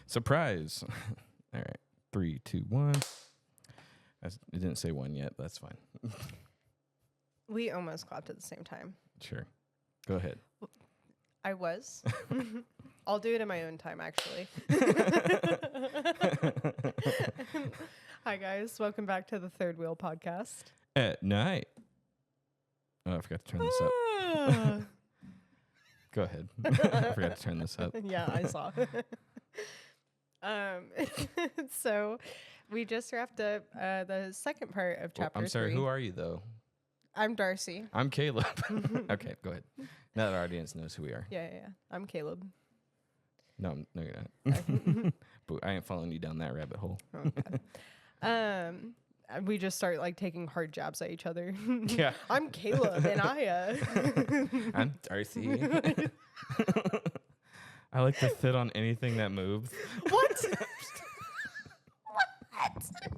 Surprise. All right. 3, 2, 1. It didn't say 1 yet, but that's fine. We almost clapped at the same time. Sure. Go ahead. I was. I'll do it in my own time, actually. Hi, guys. Welcome back to the Third Wheel Podcast. At night. Oh, I forgot to turn this up. Go ahead. I forgot to turn this up. Yeah, I saw. So we just wrapped up the second part of chapter I'm sorry, 3. who are you, though? I'm Darci. I'm Caleb. Okay, go ahead. Now that our audience knows who we are. Yeah. I'm Caleb. No, you're not. But I ain't following you down that rabbit hole. Okay. We just start like taking hard jabs at each other. Yeah. I'm Caleb and I'm Darci. I like to sit on anything that moves. What?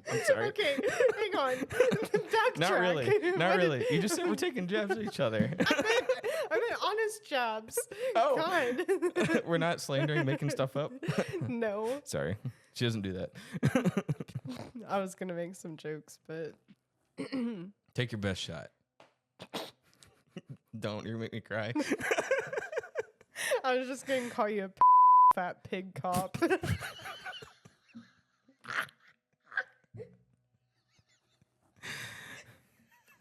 I'm sorry. Okay, hang on. Backtrack. Not really. Not really. You just said we're taking jabs at each other. I meant honest jabs. Oh. God. We're not slandering, making stuff up. No. Sorry. She doesn't do that. I was going to make some jokes, but. Take your best shot. Don't. You're going to make me cry. I was just going to call you a fat pig cop.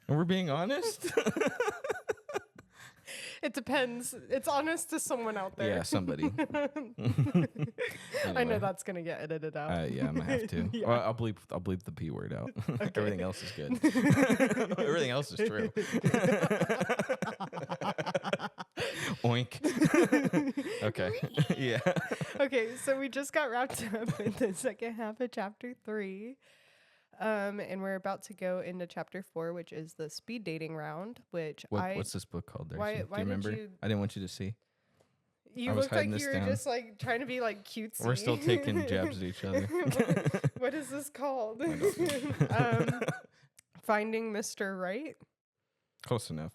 And we're being honest? It depends. It's honest to someone out there. Yeah, somebody. I know that's gonna get edited out. Yeah, I'm gonna have to. Yeah. Well, I'll bleep the P word out. Okay. Everything else is good. Everything else is true. Oink. Okay. Yeah. Okay, so we just got wrapped up in the second half of chapter 3. And we're about to go into chapter 4, which is the speed dating round, which What's this book called there? Why Do you remember? I didn't want you to see. You I was looked like hiding you this were down. just like trying to be like cutesy. We're still taking jabs at each other. What is this called? I don't Finding Mr. Right? Close enough.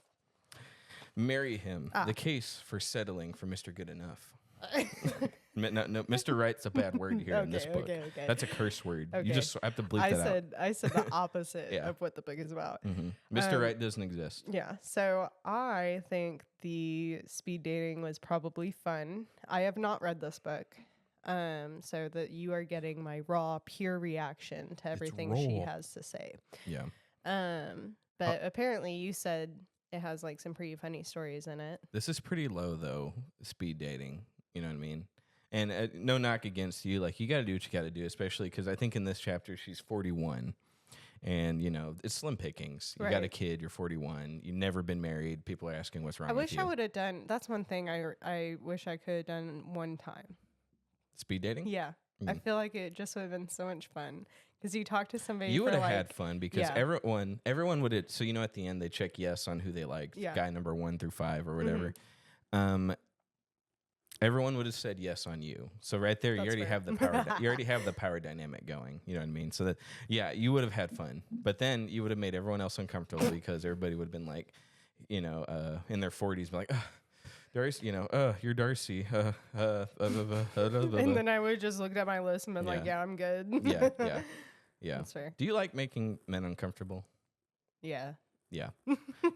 Marry him. Ah. The case for settling for Mr. Good Enough. No, Mr. Right's a bad word here in this book. Okay. That's a curse word. Okay. You just have to bleep that out. I said the opposite Yeah. of what the book is about. Mr. Right doesn't exist. Yeah, so I think the speed dating was probably fun. I have not read this book, so that you are getting my raw, pure reaction to everything she raw. has to say. Yeah. But apparently you said it has like some pretty funny stories in it. This is pretty low, though, speed dating. You know what I mean? And no knock against you. Like, you got to do what you got to do, especially because I think in this chapter she's 41. And, you know, it's slim pickings. You got a Right. kid, you're 41. You've never been married. People are asking what's wrong I with wish you. I would have done. That's one thing I wish I could have done one time. Speed dating? Yeah, I feel like it just would have been so much fun because you talk to somebody. You for would have like, had fun because yeah. everyone would have. So, you know, at the end, they check yes on who they liked, Yeah. guy number 1 through 5 or whatever. Everyone would have said yes on you. So right there, you That's already fair. have the power. You already have the power dynamic going. You know what I mean? So that, yeah, you would have had fun. But then you would have made everyone else uncomfortable because everybody would have been like, you know, in their 40s, be like, Darci, you know, you're Darci. And then I would just looked at my list and been like, Yeah. yeah, I'm good. Yeah. That's fair. Do you like making men uncomfortable? Yeah. Yeah,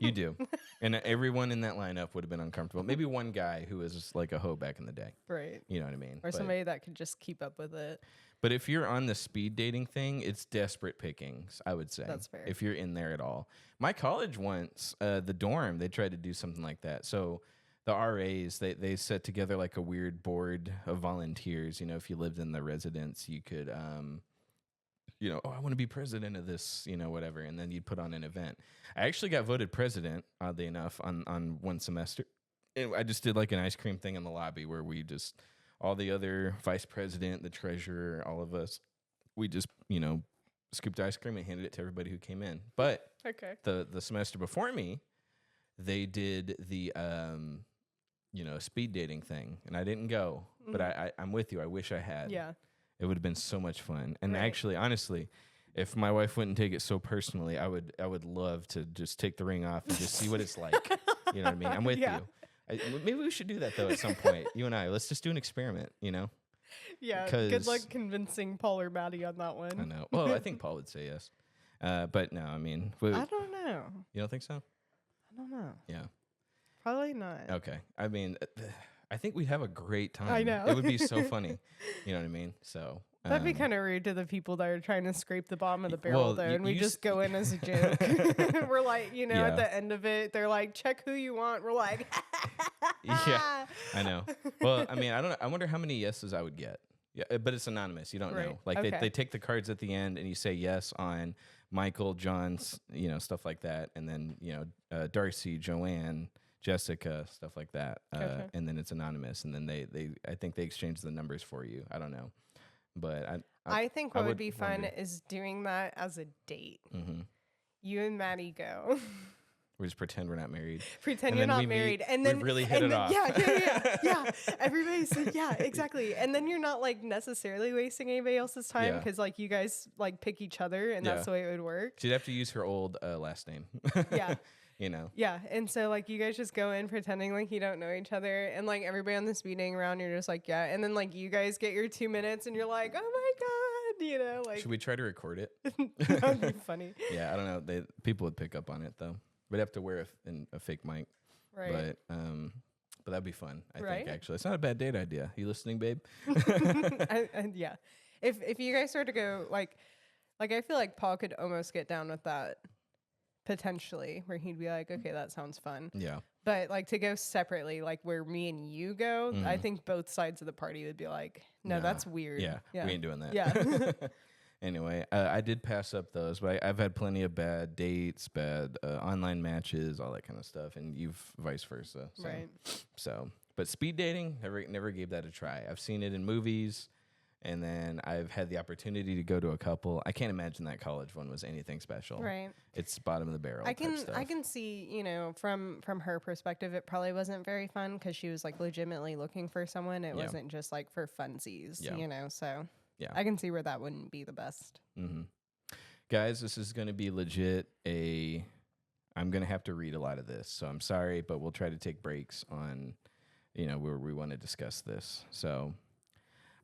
you do. And everyone in that lineup would have been uncomfortable. Maybe one guy who was like a hoe back in the day. Right. You know what I mean? Or somebody that could just keep up with it. But if you're on the speed dating thing, it's desperate pickings, I would say. That's fair. If you're in there at all. My college once, the dorm, they tried to do something like that. So the RAs, they set together like a weird board of volunteers. You know, if you lived in the residence, you could, you know, I want to be president of this, you know, whatever. And then you'd put on an event. I actually got voted president, oddly enough, on one semester. And I just did like an ice cream thing in the lobby where we just, all the other vice president, the treasurer, all of us, we just, you know, scooped ice cream and handed it to everybody who came in. But Okay. the semester before me, they did the, you know, speed dating thing. And I didn't go, but I'm with you. I wish I had. Yeah. It would have been so much fun. And Right. actually, honestly, if my wife wouldn't take it so personally, I would love to just take the ring off and just see what it's like. You know what I mean? I'm with Yeah. you. Maybe we should do that, though, at some point. You and I. Let's just do an experiment, you know? Yeah, good luck convincing Paul or Maddie on that one. I know. Well, I think Paul would say yes. But no, I mean... I don't know. You don't think so? I don't know. Yeah. Probably not. Okay. I mean, I think we'd have a great time. I know. It would be so funny. You know what I mean? So... That'd be kind of rude to the people that are trying to scrape the bottom of the barrel, though, and we just go in as a joke. We're like, at the end of it, they're like, check who you want. We're like, yeah, I know. Well, I mean, I don't know. I wonder how many yeses I would get. Yeah, but it's anonymous. You don't know. Like they take the cards at the end, and you say yes on Michael, John's, stuff like that, and then Darci, Joanne, Jessica, stuff like that, and then it's anonymous, and then I think they exchange the numbers for you. I don't know. But I think what would be fun is doing that as a date. Mm-hmm. You and Maddie go. We just pretend we're not married. Pretend you're not married, and then we really hit it off. Yeah. Everybody's exactly. And then you're not like necessarily wasting anybody else's time because like you guys like pick each other, and that's the way it would work. She'd have to use her old last name. Yeah. Yeah, and so like you guys just go in pretending like you don't know each other, and like everybody on the speed dating round, you're just like, yeah, and then like you guys get your 2 minutes, and you're like, oh my god, like. Should we try to record it? That would be funny. Yeah, I don't know. People would pick up on it though. We'd have to wear a fake mic, right? But that'd be fun. I think actually, it's not a bad date idea. You listening, babe? Yeah, if you guys were to go like I feel like Paul could almost get down with that. Potentially, where he'd be like, okay, that sounds fun. Yeah. But like to go separately, like where me and you go, I think both sides of the party would be like, no, that's weird. Yeah, we ain't doing that. Yeah. Anyway, I did pass up those, but I've had plenty of bad dates, bad online matches, all that kind of stuff, and you've vice versa. So, right. So, but speed dating, never gave that a try. I've seen it in movies. And then I've had the opportunity to go to a couple. I can't imagine that college one was anything special. Right. It's bottom of the barrel. I can see, from her perspective, it probably wasn't very fun because she was like legitimately looking for someone. It wasn't just like for funsies, So yeah, I can see where that wouldn't be the best. Mm-hmm. Guys, this is going to be legit. I'm going to have to read a lot of this, so I'm sorry, but we'll try to take breaks on, where we want to discuss this. So.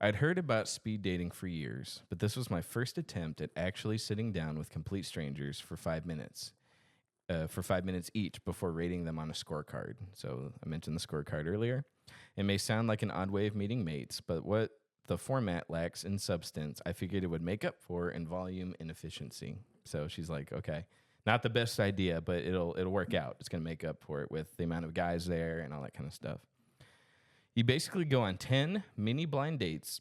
I'd heard about speed dating for years, but this was my first attempt at actually sitting down with complete strangers for 5 minutes, each before rating them on a scorecard. So I mentioned the scorecard earlier. It may sound like an odd way of meeting mates, but what the format lacks in substance, I figured it would make up for in volume and efficiency. So she's like, okay, not the best idea, but it'll work out. It's going to make up for it with the amount of guys there and all that kind of stuff. You basically go on 10 mini blind dates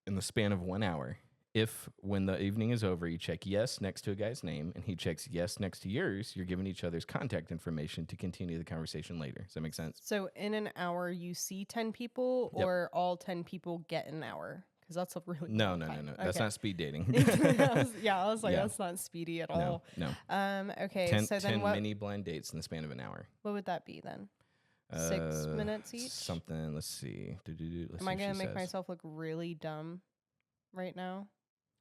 in the span of 1 hour. If, when the evening is over, you check yes next to a guy's name and he checks yes next to yours, you're giving each other's contact information to continue the conversation later. Does that make sense? So in an hour, you see 10 people or all 10 people get an hour? Because that's a really No. Okay. That's not speed dating. I was like, that's not speedy at all. No. Okay, 10, so then 10 what? mini blind dates in the span of an hour. What would that be then? 6 minutes each? Something. Let's see. Am I going to make myself look really dumb right now?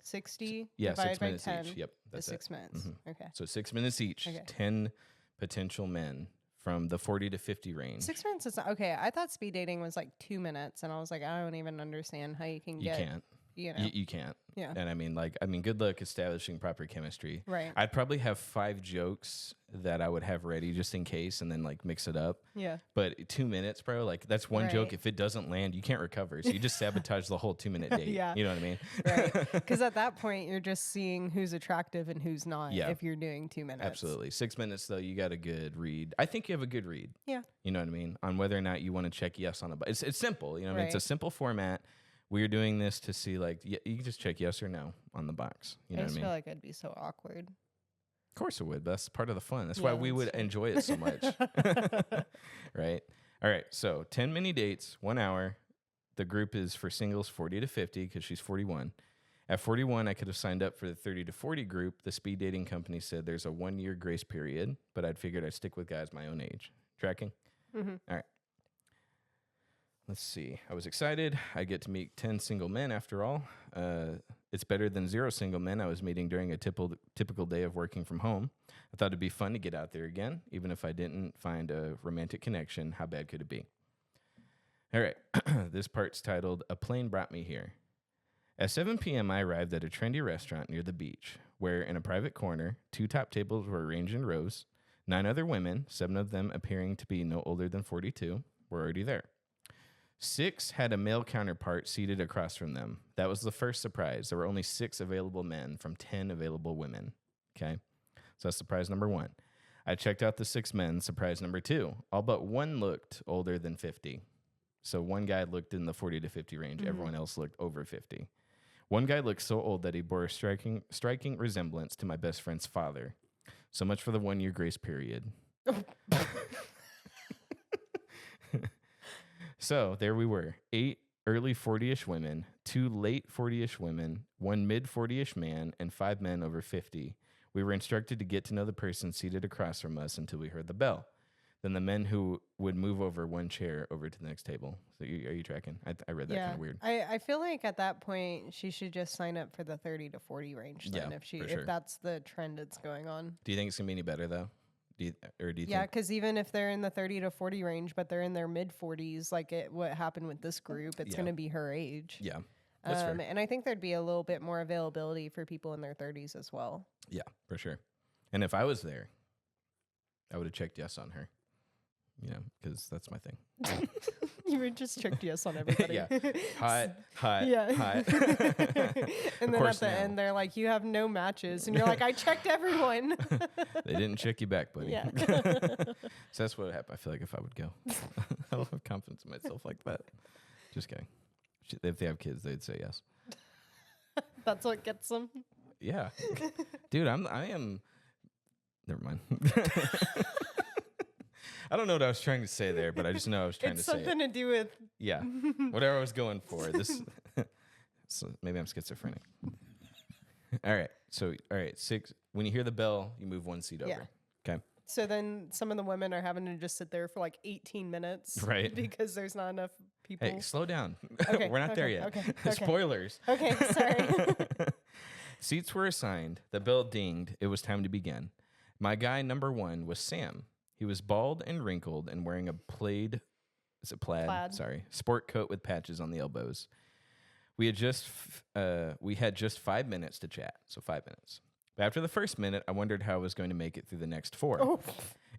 60 Yeah, divided 6 by minutes 10 each. Yep, is that's 6 minutes. Mm-hmm. Okay. So 6 minutes each. Okay. 10 potential men from the 40 to 50 range. 6 minutes is okay. I thought speed dating was like 2 minutes, and I was like, I don't even understand how you can get. You can't. You can't. Yeah. And I mean, good luck establishing proper chemistry. Right. I'd probably have 5 jokes that I would have ready just in case and then like mix it up. Yeah. But 2 minutes, bro, like that's one joke. If it doesn't land, you can't recover. So you just sabotage the whole 2 minute date. Yeah. You know what I mean? Right. Because at that point, you're just seeing who's attractive and who's not if you're doing 2 minutes. Absolutely. 6 minutes, though, you got a good read. I think you have a good read. Yeah. You know what I mean? On whether or not you want to check yes on a button. It's simple. You know what I mean? It's a simple format. We're doing this to see, like, you can just check yes or no on the box. You know what I mean? I feel like I'd be so awkward. Of course it would. But that's part of the fun. That's why we would enjoy it so much. Right? All right. So 10 mini dates, 1 hour. The group is for singles 40 to 50 because she's 41. At 41, I could have signed up for the 30 to 40 group. The speed dating company said there's a 1 year grace period, but I'd figured I'd stick with guys my own age. Tracking? Mm-hmm. All right. Let's see. I was excited. I get to meet 10 single men after all. It's better than 0 single men I was meeting during a typical day of working from home. I thought it'd be fun to get out there again, even if I didn't find a romantic connection. How bad could it be? All right. This part's titled A Plane Brought Me Here. At 7 p.m., I arrived at a trendy restaurant near the beach, where in a private corner, 2 top tables were arranged in rows. 9 other women, 7 of them appearing to be no older than 42, were already there. 6 had a male counterpart seated across from them. That was the first surprise. There were only 6 available men from 10 available women. Okay? So that's surprise number 1. I checked out the 6 men. Surprise number 2. All but one looked older than 50. So one guy looked in the 40 to 50 range. Mm-hmm. Everyone else looked over 50. One guy looked so old that he bore a striking resemblance to my best friend's father. So much for the 1-year grace period. So there we were, 8 early 40-ish women, 2 late 40-ish women, 1 mid 40-ish man, and 5 men over 50. We were instructed to get to know the person seated across from us until we heard the bell. Then the men who would move over 1 chair over to the next table. So are you tracking? I read that kind of weird. I feel like at that point she should just sign up for the 30 to 40 range then if that's the trend it's going on. Do you think it's going to be any better though? Do you think? Because even if they're in the 30 to 40 range, but they're in their mid 40s, like what happened with this group, it's going to be her age. Yeah. That's fair. And I think there'd be a little bit more availability for people in their 30s as well. Yeah, for sure. And if I was there, I would have checked yes on her. You know, because that's my thing. You would just check yes on everybody. Yeah. Hot. Yeah. Hot. And then at the end, they're like, you have no matches. And you're like, I checked everyone. They didn't check you back, buddy. Yeah. So that's what would happen. I feel like if I would go, I don't have confidence in myself like that. Just kidding. If they have kids, they'd say yes. That's what gets them. Yeah. Dude, I am. Never mind. I don't know what I was trying to say there, but I just know I was trying to say it. It's something to do with... Yeah. Whatever I was going for. So maybe I'm schizophrenic. All right. So, 6. When you hear the bell, you move 1 seat over. Okay. So then some of the women are having to just sit there for like 18 minutes. Right. Because there's not enough people. Hey, slow down. Okay. We're not there yet. Okay. Spoilers. Okay, sorry. Seats were assigned. The bell dinged. It was time to begin. My guy number 1 was Sam. He was bald and wrinkled and wearing a plaid? Sorry, sport coat with patches on the elbows. We had just 5 minutes to chat, so 5 minutes. After the first minute, I wondered how I was going to make it through the next 4. Oh.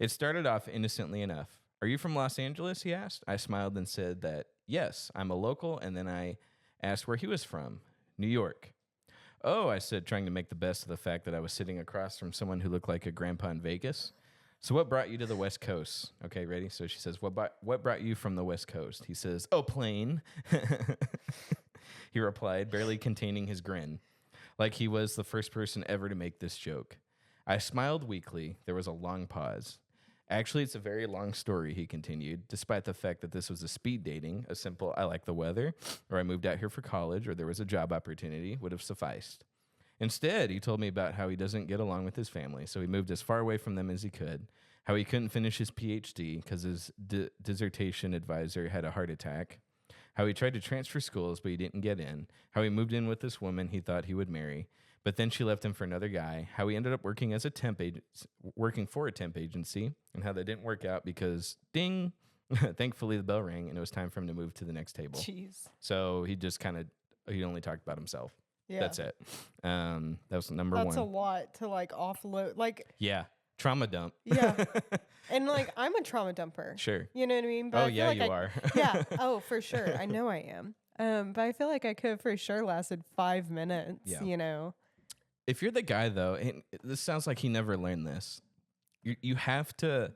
It started off innocently enough. Are you from Los Angeles, he asked. I smiled and said that, yes, I'm a local, and then I asked where he was from. New York. Oh, I said, trying to make the best of the fact that I was sitting across from someone who looked like a grandpa in Vegas. So what brought you to the West Coast? Okay, ready? So she says, what brought you from the West Coast? He says, oh, plane. He replied, barely containing his grin, like he was the first person ever to make this joke. I smiled weakly. There was a long pause. Actually, it's a very long story, he continued, despite the fact that this was a speed dating. A simple, I like the weather, or I moved out here for college, or there was a job opportunity would have sufficed. Instead, he told me about how he doesn't get along with his family, so he moved as far away from them as he could, how he couldn't finish his PhD because his dissertation advisor had a heart attack, how he tried to transfer schools but he didn't get in, how he moved in with this woman he thought he would marry, but then she left him for another guy, how he ended up working for a temp agency, and how that didn't work out because, ding, thankfully the bell rang and it was time for him to move to the next table. Jeez. So he only talked about himself. Yeah. That's it. That was number 1. That's a lot to like offload. Like, yeah. Trauma dump. Yeah. And like, I'm a trauma dumper. Sure. You know what I mean? But you are. Yeah. Oh, for sure. I know I am. But I feel like I could have for sure lasted 5 minutes, you know? If you're the guy though, and this sounds like he never learned this, you have to,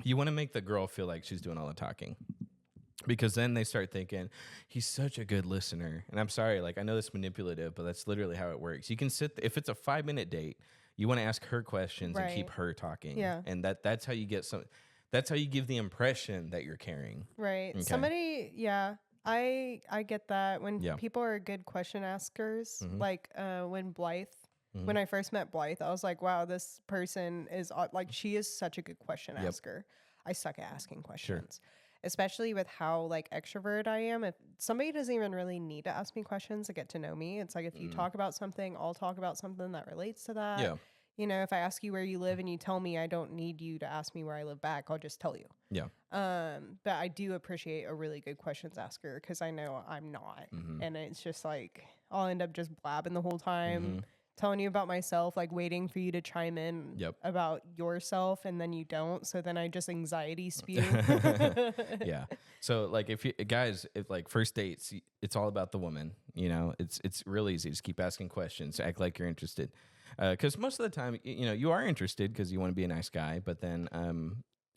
you want to make the girl feel like she's doing all the talking. Because then they start thinking, he's such a good listener. And I'm sorry, like, I know that's manipulative, but that's literally how it works. You can if it's a 5-minute date, you want to ask her questions and keep her talking. Yeah. And that's how you get that's how you give the impression that you're caring. Right. Okay. Somebody, I get that when people are good question askers, like when Blythe, when I first met Blythe, I was like, wow, this person is like, she is such a good question asker. I suck at asking questions. Sure. Especially with how like extrovert I am. If somebody doesn't even really need to ask me questions to get to know me, it's like if you talk about something, I'll talk about something that relates to that. Yeah. You know, if I ask you where you live and you tell me, I don't need you to ask me where I live back. I'll just tell you. Yeah. But I do appreciate a really good questions asker because I know I'm not. Mm-hmm. And it's just like, I'll end up just blabbing the whole time, Mm-hmm. telling you about myself, like waiting for you to chime in Yep. about yourself, and then you don't. So then I just anxiety spew. Yeah. So like if you guys, if like first dates, it's all about the woman. You know, it's real easy. Just keep asking questions. Act like you're interested. Because most of the time, you know, you are interested because you want to be a nice guy. But then,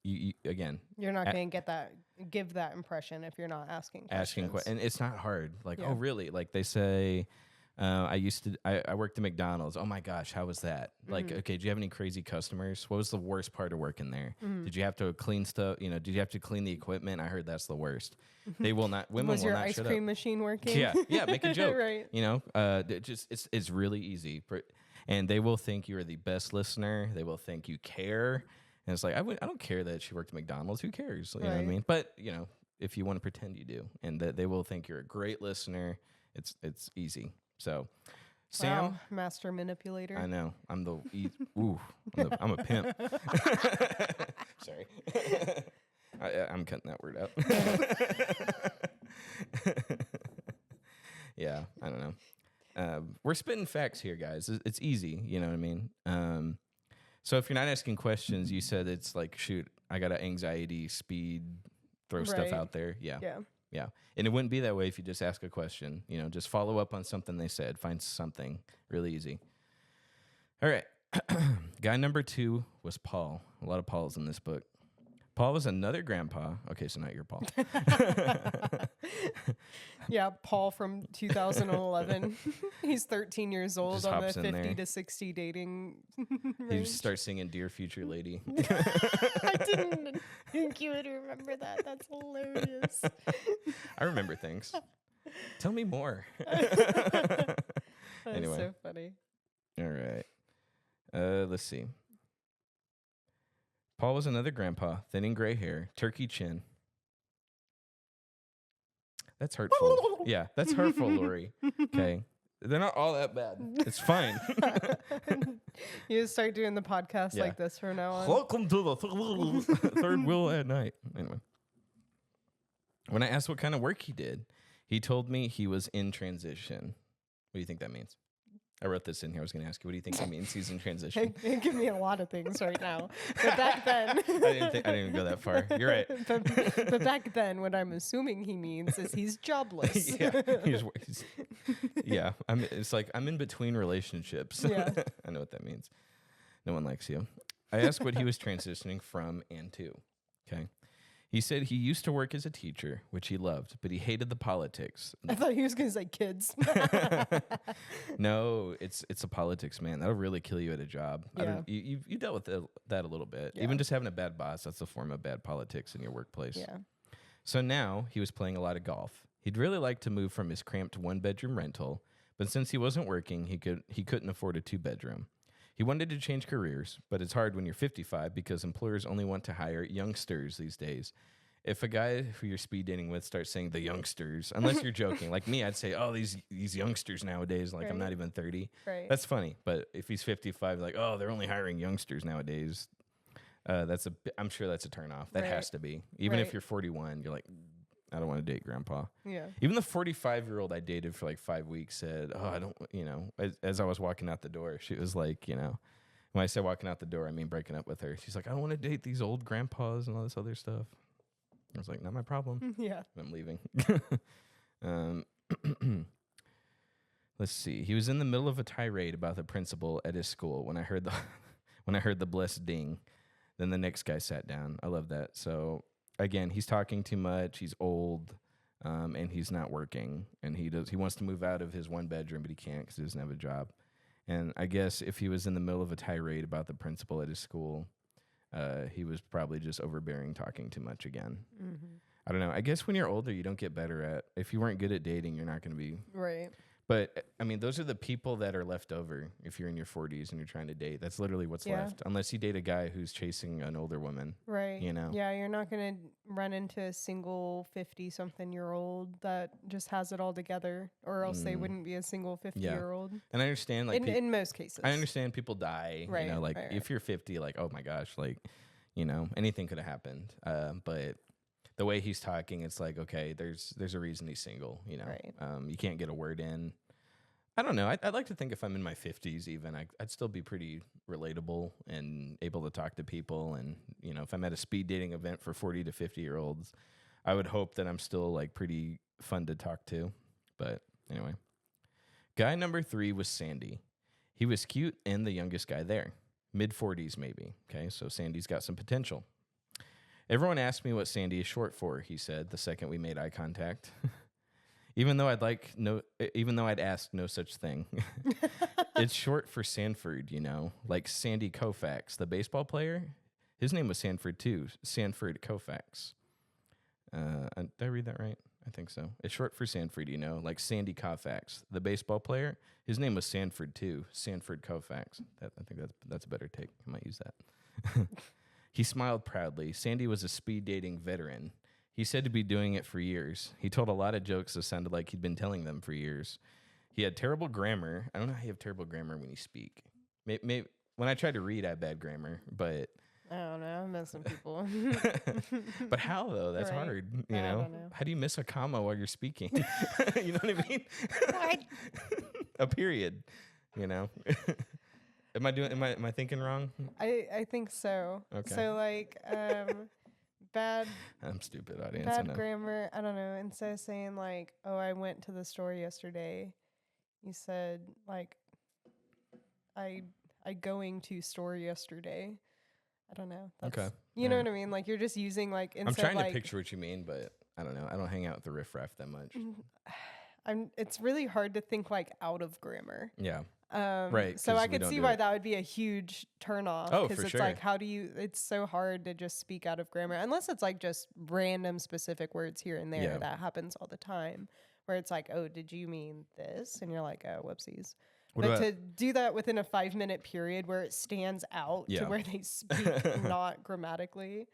you again, You're not going to give that impression if you're not asking questions. and it's not hard. Like, Yeah. oh, really? Like they say, I worked at McDonald's. Oh my gosh, how was that? Like, okay, do you have any crazy customers? What was the worst part of working there? Did you have to clean stuff? You know, did you have to clean the equipment? I heard that's the worst. They will not. Women Was will your not ice shut cream up. machine working? Yeah, make a joke. Right. You know, it's really easy, and they will think you are the best listener. They will think you care, and it's like I don't care that she worked at McDonald's. Who cares? You know what I mean? But you know, if you want to pretend you do, and that they will think you're a great listener, it's easy. So, Sam, Wow, master manipulator. I know I'm I'm a pimp. Sorry, I'm cutting that word out. Yeah, I don't know. We're spitting facts here, guys. It's easy, you know what I mean? So if you're not asking questions, you said it's like, shoot, I got an anxiety, speed, throw stuff Right. out there. Yeah. Yeah. And it wouldn't be that way if you just ask a question. You know, just follow up on something they said. Find something really easy. All right. Guy number 2 was Paul. A lot of Pauls in this book. Paul was another grandpa. Okay, so not your Paul. Yeah, Paul from 2011. He's 13 years old Just on the hops in 50 there. to 60 dating He range. starts singing Dear Future Lady. I didn't think you would remember that. That's hilarious. I remember things. Tell me more. That's Anyway. so funny. All right. Let's see. Paul was another grandpa, thinning gray hair, turkey chin. That's hurtful. Yeah, that's hurtful, Lori. Okay. They're not all that bad. It's fine. You just start doing the podcast Yeah. like this from now on. Welcome to the third wheel at night. Anyway. When I asked what kind of work he did, he told me he was in transition. What do you think that means? I wrote this in here. I was going to ask you, what do you think that means? He's in transition. It give me a lot of things right now. But back then, I didn't even go that far. You're right. but back then, what I'm assuming he means is he's jobless. Yeah, yeah. It's like I'm in between relationships. Yeah. I know what that means. No one likes you. I asked what he was transitioning from and to. Okay. He said he used to work as a teacher, which he loved, but he hated the politics. I thought he was going to say kids. No, it's a politics, man. That'll really kill you at a job. Yeah. You dealt with that a little bit. Yeah. Even just having a bad boss, that's a form of bad politics in your workplace. Yeah. So now he was playing a lot of golf. He'd really like to move from his cramped 1-bedroom rental, but since he wasn't working, he couldn't afford a 2-bedroom. He wanted to change careers, but it's hard when you're 55 because employers only want to hire youngsters these days. If a guy who you're speed dating with starts saying the youngsters, unless you're joking, like me, I'd say, oh, these youngsters nowadays, like I'm not even 30. Right. That's funny. But if he's 55, like, oh, they're only hiring youngsters nowadays. I'm sure that's a turnoff. That has to be. Even if you're 41, you're like, I don't want to date grandpa. Yeah. Even the 45-year-old I dated for like 5 weeks said, oh, I don't, as I was walking out the door, she was like, when I say walking out the door, I mean breaking up with her. She's like, I don't want to date these old grandpas and all this other stuff. I was like, not my problem. Yeah. I'm leaving. Let's see. He was in the middle of a tirade about the principal at his school when I heard the blessed ding. Then the next guy sat down. I love that. So again, he's talking too much. He's old, and he's not working. And he wants to move out of his 1-bedroom, but he can't because he doesn't have a job. And I guess if he was in the middle of a tirade about the principal at his school, he was probably just overbearing, talking too much again. Mm-hmm. I don't know. I guess when you're older, you don't get better at. If you weren't good at dating, you're not going to be. Right. But I mean, those are the people that are left over if you're in your 40s and you're trying to date. That's literally what's Yeah. left, unless you date a guy who's chasing an older woman. Right. You know? Yeah, you're not going to run into a single 50-something-year-old that just has it all together, or else they wouldn't be a single 50-year-old. And I understand, like, in most cases. I understand people die. Right, You know, like right. if you're 50, like, oh my gosh, like, you know, anything could have happened. But the way he's talking, it's like, okay, there's a reason he's single. You know, Right. You can't get a word in. I don't know. I'd like to think if I'm in my 50s, even I'd still be pretty relatable and able to talk to people. And you know, if I'm at a speed dating event for 40 to 50-year-olds, I would hope that I'm still like pretty fun to talk to. But anyway, guy number 3 was Sandy. He was cute and the youngest guy there, mid 40s maybe. Okay, so Sandy's got some potential. Everyone asked me what Sandy is short for, he said the second we made eye contact. Even though I'd asked no such thing. It's short for Sanford, you know, like Sandy Koufax, the baseball player. His name was Sanford too, Sanford Koufax. Did I read that right? I think so. It's short for Sanford, you know, like Sandy Koufax, the baseball player. His name was Sanford too, Sanford Koufax. I think that's a better take. I might use that. He smiled proudly. Sandy was a speed dating veteran. He said to be doing it for years. He told a lot of jokes that sounded like he'd been telling them for years. He had terrible grammar. I don't know how you have terrible grammar when you speak. Maybe when I try to read, I have bad grammar, but I don't know. I'm missing people. but how though? That's Right. hard. You I know? don't know. How do you miss a comma while you're speaking? You know what I mean? What? A period. You know? Am I thinking wrong? I think so. Okay. So like bad I'm stupid, audience. I bad know. grammar. I don't know. Instead of saying like, "Oh, I went to the store yesterday," you said like, "I going to store yesterday." I don't know. Okay. You know Alright. what I mean? Like you're just using like I'm instead trying like to picture what you mean, but I don't know. I don't hang out with the riffraff that much. It's really hard to think like out of grammar. Yeah. Right, So 'cause I we could don't see do why it. that would be a huge turn off. Oh, Because for it's sure. like, it's so hard to just speak out of grammar, unless it's like just random specific words here and there. Yeah. That happens all the time, where it's like, oh, did you mean this? And you're like, oh, whoopsies. What But about- to do that within a 5-minute period where it stands out Yeah. to where they speak not grammatically,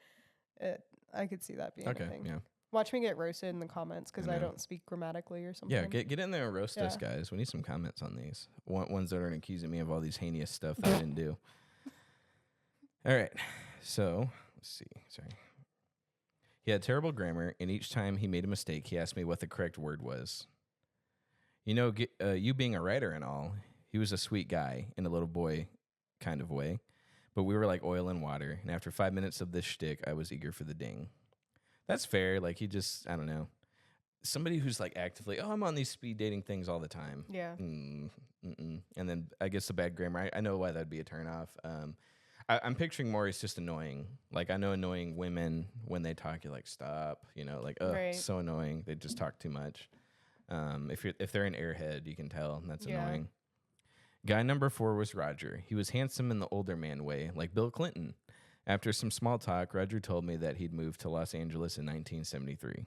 I could see that being a Okay. thing. Yeah. Watch me get roasted in the comments because I I know. don't speak grammatically or something. Yeah. Get in there and roast us, Yeah. guys. We need some comments on these. Ones that aren't accusing me of all these heinous stuff that I didn't do. All right. So let's see. Sorry. He had terrible grammar, and each time he made a mistake, he asked me what the correct word was. You know, you being a writer and all, he was a sweet guy in a little boy kind of way, but we were like oil and water. And after 5 minutes of this shtick, I was eager for the ding. That's fair. Like, I don't know. Somebody who's like actively, I'm on these speed dating things all the time. Yeah. And then I guess the bad grammar, I know why that'd be a turnoff. I'm picturing more as just annoying. Like, I know annoying women when they talk, you're like, stop. You know, like, Right. so annoying. They just talk too much. If they're an airhead, you can tell that's Yeah. annoying. Guy number 4 was Roger. He was handsome in the older man way, like Bill Clinton. After some small talk, Roger told me that he'd moved to Los Angeles in 1973.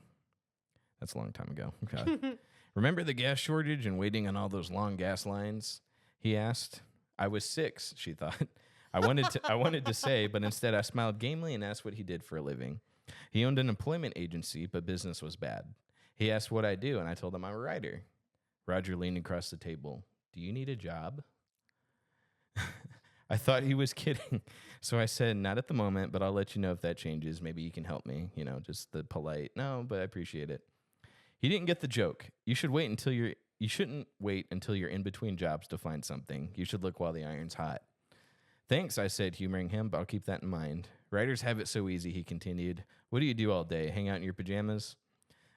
That's a long time ago. God. Remember the gas shortage and waiting on all those long gas lines? He asked. I was 6, she thought. I wanted to say, but instead I smiled gamely and asked what he did for a living. He owned an employment agency, but business was bad. He asked what I do, and I told him I'm a writer. Roger leaned across the table. Do you need a job? I thought he was kidding. So I said, not at the moment, but I'll let you know if that changes. Maybe you can help me. You know, just the polite, no, but I appreciate it. He didn't get the joke. You shouldn't wait until you're in between jobs to find something. You should look while the iron's hot. Thanks, I said, humoring him, but I'll keep that in mind. Writers have it so easy, he continued. What do you do all day? Hang out in your pajamas?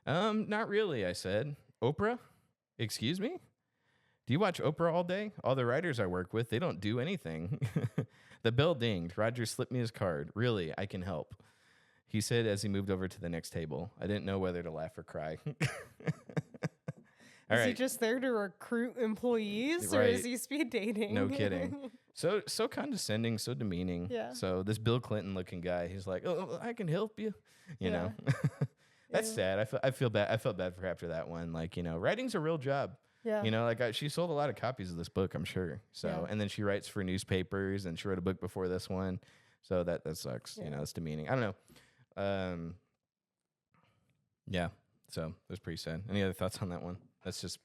Not really, I said. Oprah? Excuse me? Do you watch Oprah all day? All the writers I work with, they don't do anything. The bell dinged. Roger slipped me his card. Really, I can help, he said as he moved over to the next table. I didn't know whether to laugh or cry. All Is he right. just there to recruit employees, or Right. is he speed dating? No kidding. So condescending, so demeaning. Yeah. So this Bill Clinton looking guy, he's like, "Oh, I can help you." You know. That's Yeah. sad. I feel bad. I felt bad for after that one. Like, you know, writing's a real job. Yeah. You know, like she sold a lot of copies of this book, I'm sure. So, Yeah. and then she writes for newspapers, and she wrote a book before this one. So that sucks. Yeah. You know, it's demeaning. I don't know. Yeah. So that's pretty sad. Any other thoughts on that one? That's just,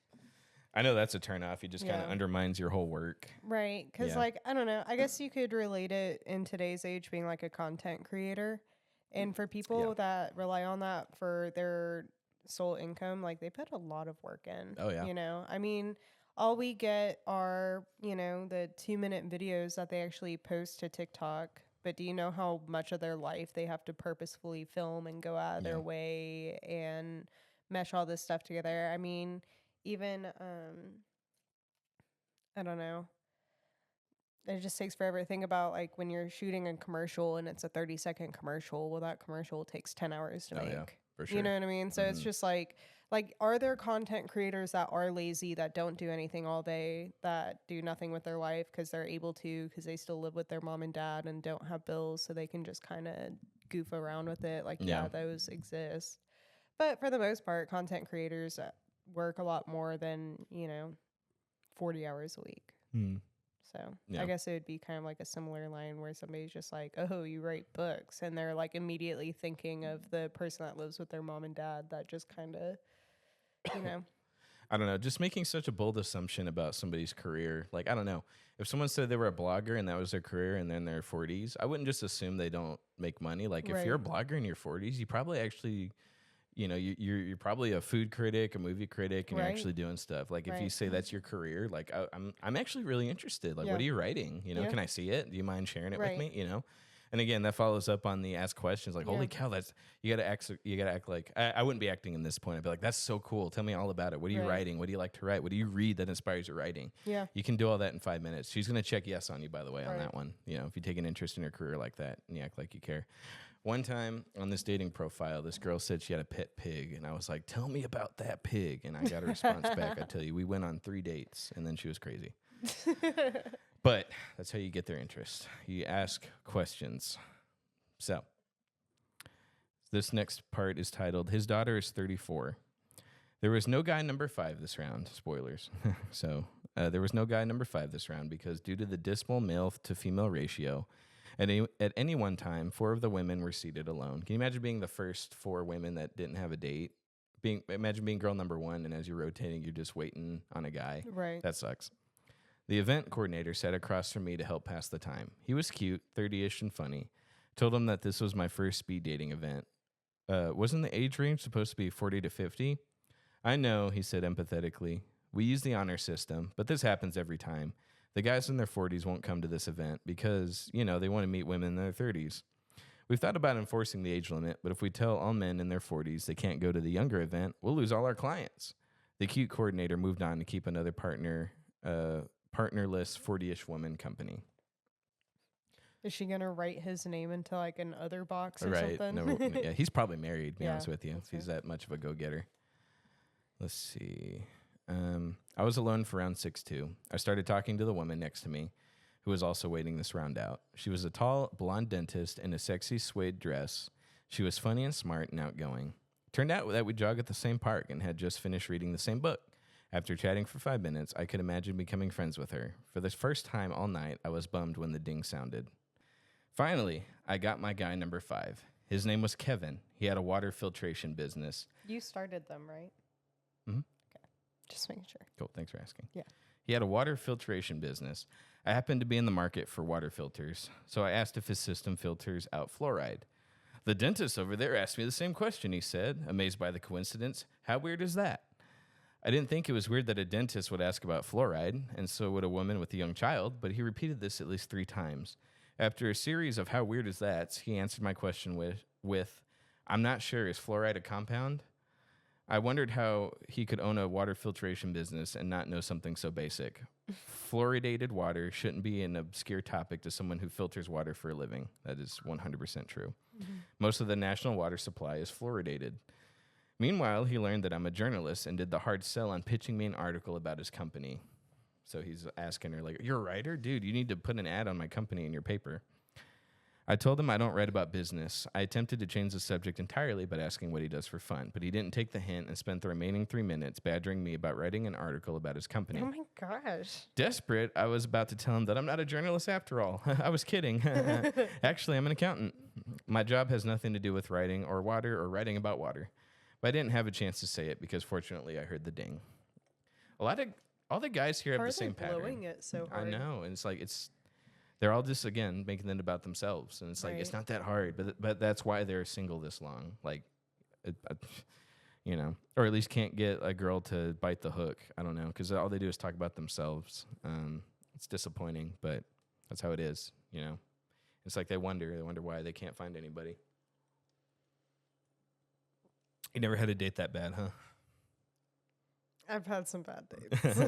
I know that's a turn off. It just kind of undermines your whole work. Right. Because, like, I don't know. I guess you could relate it in today's age being like a content creator. And for people that rely on that for their sole income, like, they put a lot of work in. Oh, yeah. You know, I mean, all we get are, you know, the 2-minute videos that they actually post to TikTok. But do you know how much of their life they have to purposefully film and go out of their way and mesh all this stuff together? I mean, even, I don't know. It just takes forever. Think about like when you're shooting a commercial and it's a 30-second commercial. Well, that commercial takes 10 hours to make. Yeah, for sure. You know what I mean? So it's just like, are there content creators that are lazy, that don't do anything all day, that do nothing with their life because they're able to, because they still live with their mom and dad and don't have bills, so they can just kind of goof around with it? Like, yeah, those exist. But for the most part, content creators work a lot more than, 40 hours a week. So I guess it would be kind of like a similar line where somebody's just like, oh, you write books. And they're like immediately thinking of the person that lives with their mom and dad that just kind of, I don't know, just making such a bold assumption about somebody's career. Like, I don't know. If someone said they were a blogger and that was their career and they're in their 40s, I wouldn't just assume they don't make money. Like, if you're a blogger in your 40s, you probably actually, you're probably a food critic, a movie critic, and you're actually doing stuff. Like, if you say that's your career, like, I'm actually really interested. Like, what are you writing? Can I see it? Do you mind sharing it with me? And again, that follows up on the ask questions. Like, holy cow, that's you gotta act like I wouldn't be acting in this point. I'd be like, that's so cool. Tell me all about it. What are you writing? What do you like to write? What do you read that inspires your writing? Yeah. You can do all that in 5 minutes. She's gonna check yes on you, by the way, on that one. If you take an interest in your career like that and you act like you care. One time on this dating profile, this girl said she had a pet pig, and I was like, tell me about that pig. And I got a response back. I tell you, we went on 3 dates, and then she was crazy. But that's how you get their interest. You ask questions. So this next part is titled, His Daughter is 34. There was no guy number 5 this round. Spoilers. So there was no guy number 5 this round because due to the dismal male to female ratio, at any one time, 4 of the women were seated alone. Can you imagine being the first 4 women that didn't have a date? Imagine being girl number 1, and as you're rotating, you're just waiting on a guy. Right. That sucks. The event coordinator sat across from me to help pass the time. He was cute, 30-ish, and funny. Told him that this was my first speed dating event. Wasn't the age range supposed to be 40 to 50? I know, he said empathetically. We use the honor system, but this happens every time. The guys in their 40s won't come to this event because, they want to meet women in their 30s. We've thought about enforcing the age limit, but if we tell all men in their 40s they can't go to the younger event, we'll lose all our clients. The cute coordinator moved on to keep another partnerless 40-ish woman company. Is she going to write his name into like an other box or something? No, yeah, he's probably married, to be honest with you, if he's that much of a go-getter. Let's see. I was alone for round 6-2. I started talking to the woman next to me, who was also waiting this round out. She was a tall, blonde dentist in a sexy suede dress. She was funny and smart and outgoing. Turned out that we jogged at the same park and had just finished reading the same book. After chatting for 5 minutes, I could imagine becoming friends with her. For the first time all night, I was bummed when the ding sounded. Finally, I got my guy number 5. His name was Kevin. He had a water filtration business. You started them, right? Mm-hmm. Okay. Just making sure. Cool. Thanks for asking. Yeah. He had a water filtration business. I happened to be in the market for water filters, so I asked if his system filters out fluoride. The dentist over there asked me the same question, he said, amazed by the coincidence. How weird is that? I didn't think it was weird that a dentist would ask about fluoride, and so would a woman with a young child, but he repeated this at least 3 times. After a series of how weird is that, he answered my question with I'm not sure, is fluoride a compound? I wondered how he could own a water filtration business and not know something so basic. Fluoridated water shouldn't be an obscure topic to someone who filters water for a living. That is 100% true. Mm-hmm. Most of the national water supply is fluoridated. Meanwhile, he learned that I'm a journalist and did the hard sell on pitching me an article about his company. So he's asking her, like, you're a writer? Dude, you need to put an ad on my company in your paper. I told him I don't write about business. I attempted to change the subject entirely by asking what he does for fun, but he didn't take the hint and spent the remaining 3 minutes badgering me about writing an article about his company. Oh my gosh. Desperate, I was about to tell him that I'm not a journalist after all. I was kidding. Actually, I'm an accountant. My job has nothing to do with writing or water or writing about water. But I didn't have a chance to say it because fortunately I heard the ding. All the guys here have the same pattern. Blowing it so I hard? know, and they're all just, again, making it about themselves. And it's like, it's not that hard, but that's why they're single this long. Like, or at least can't get a girl to bite the hook. I don't know, because all they do is talk about themselves. It's disappointing, but that's how it is, It's like they wonder why they can't find anybody. You never had a date that bad, huh? I've had some bad dates.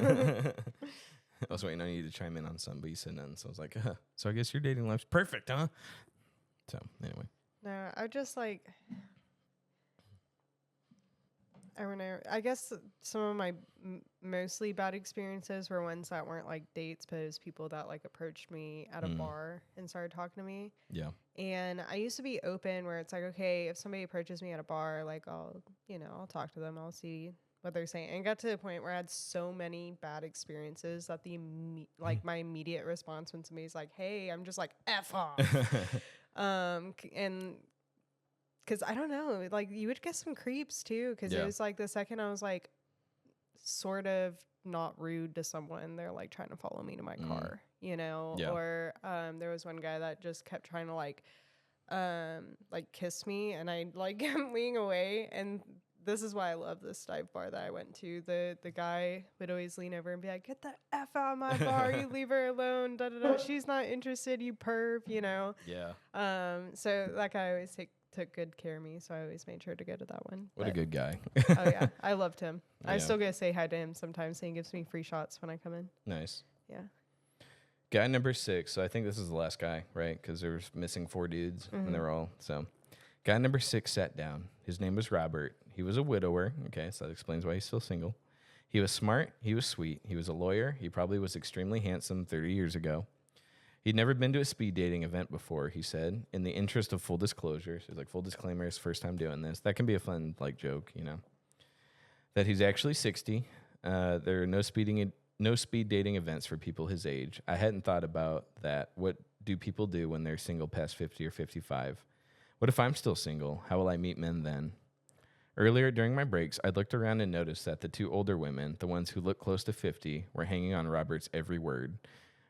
I was waiting on you to chime in on some, but you said none. So I was like, so I guess your dating life's perfect, huh? So anyway. No, I just like, I don't know. I guess some of my mostly bad experiences were ones that weren't like dates, but it was people that like approached me at a bar and started talking to me. Yeah. And I used to be open where it's like, okay, if somebody approaches me at a bar, like I'll talk to them. I'll see what they're saying. And it got to the point where I had so many bad experiences that my immediate response when somebody's like, hey, I'm just like, F off. And because I don't know, like you would get some creeps too. Because it was like the second I was like sort of not rude to someone, they're like trying to follow me to my car, or there was one guy that just kept trying to like kiss me, and I like am leaning away, and this is why I love this dive bar that I went to. The guy would always lean over and be like, get the F out of my bar, you leave her alone, da da da, she's not interested, you perv, Yeah. So that guy always took good care of me, so I always made sure to go to that one. What a good guy. Oh yeah, I loved him. Yeah. I still go say hi to him sometimes, and he gives me free shots when I come in. Nice. Yeah. Guy number 6. So I think this is the last guy, right? Because there was missing 4 dudes, and they were all so. Guy number 6 sat down. His name was Robert. He was a widower. Okay, so that explains why he's still single. He was smart. He was sweet. He was a lawyer. He probably was extremely handsome 30 years ago. He'd never been to a speed dating event before, he said. In the interest of full disclosure, so he's like, full disclaimer, his first time doing this. That can be a fun, joke, That he's actually 60. There are no speed dating events for people his age. I hadn't thought about that. What do people do when they're single past 50 or 55? What if I'm still single? How will I meet men then? Earlier during my breaks, I looked around and noticed that the 2 older women, the ones who looked close to 50, were hanging on Robert's every word.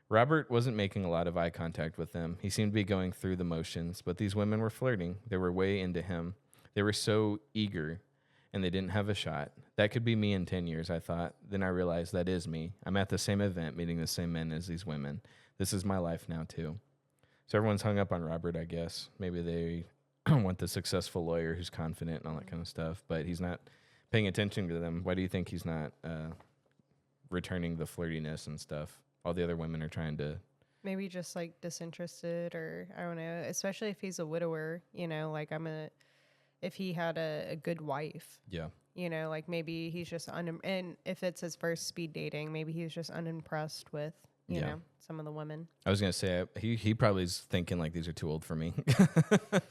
Robert wasn't making a lot of eye contact with them. He seemed to be going through the motions, but these women were flirting. They were way into him. They were so eager, and they didn't have a shot. That could be me in 10 years, I thought. Then I realized that is me. I'm at the same event meeting the same men as these women. This is my life now, too. So everyone's hung up on Robert, I guess. Maybe they want the successful lawyer who's confident and all that kind of stuff, but he's not paying attention to them. Why do you think he's not returning the flirtiness and stuff? All the other women are trying to... Maybe just like disinterested, or I don't know, especially if he's a widower, like if he had a good wife. Yeah. Like maybe he's just and if it's his first speed dating, maybe he's just unimpressed with, you know, some of the women. I was going to say, he probably is thinking like these are too old for me. But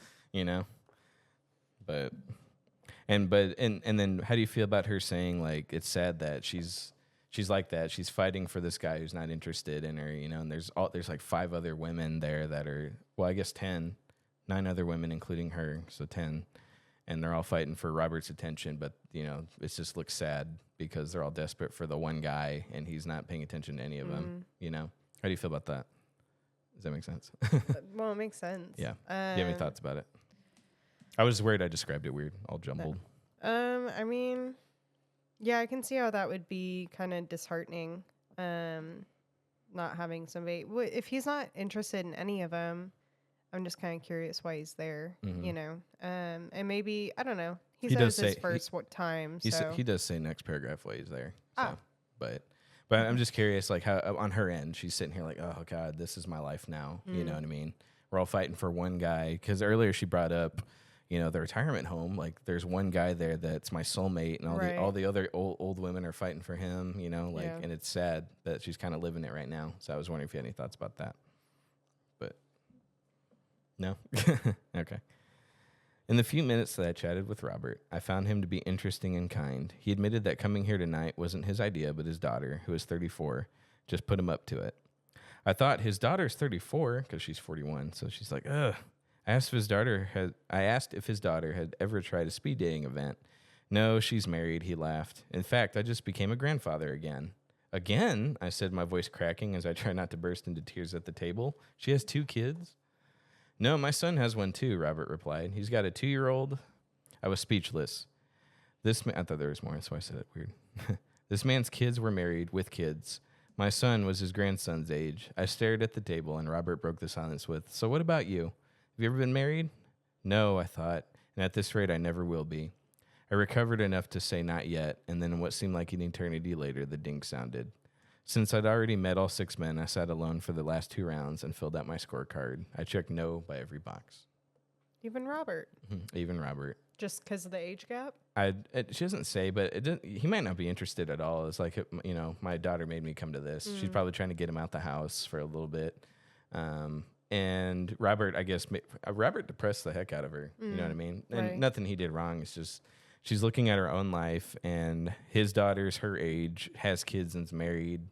then how do you feel about her saying like it's sad that she's like that, she's fighting for this guy who's not interested in her, and there's like 5 other women there that are, well, I guess 9 other women including her, so 10, and they're all fighting for Robert's attention, but it just looks sad because they're all desperate for the one guy and he's not paying attention to any of them. How do you feel about that? Does that make sense? Well, it makes sense. Yeah. Do you have any thoughts about it? I was worried I described it weird, all jumbled. I mean, yeah, I can see how that would be kind of disheartening, not having somebody. If he's not interested in any of them, I'm just kind of curious why he's there, and maybe, I don't know. He says his first time. He does say next paragraph why he's there. So, But I'm just curious, like how on her end, she's sitting here like, oh God, this is my life now. You know what I mean? We're all fighting for one guy. Because earlier she brought up, the retirement home. Like there's one guy there that's my soulmate, and all the other old women are fighting for him. And it's sad that she's kind of living it right now. So I was wondering if you had any thoughts about that. But No? Okay. In the few minutes that I chatted with Robert, I found him to be interesting and kind. He admitted that coming here tonight wasn't his idea, but his daughter, who is 34, just put him up to it. I thought his daughter's 34 because she's 41, so she's like, ugh. I asked if his daughter had ever tried a speed dating event. No, she's married, he laughed. In fact, I just became a grandfather again. Again? I said, my voice cracking as I tried not to burst into tears at the table. She has 2 kids? No, my son has one too, Robert replied. He's got a 2-year-old. I was speechless. I thought there was more, that's why I said it weird. This man's kids were married with kids. My son was his grandson's age. I stared at the table, and Robert broke the silence with, so what about you? Have you ever been married? No, I thought, and at this rate, I never will be. I recovered enough to say not yet, and then in what seemed like an eternity later, the ding sounded. Since I'd already met all 6 men, I sat alone for the last 2 rounds and filled out my scorecard. I checked no by every box. Even Robert. Even Robert. Just because of the age gap? She doesn't say, but he might not be interested at all. It's like, my daughter made me come to this. She's probably trying to get him out the house for a little bit. And Robert, I guess, Robert depressed the heck out of her. You know what I mean? And Right. nothing he did wrong. It's just she's looking at her own life, and his daughter's her age, has kids, and's married.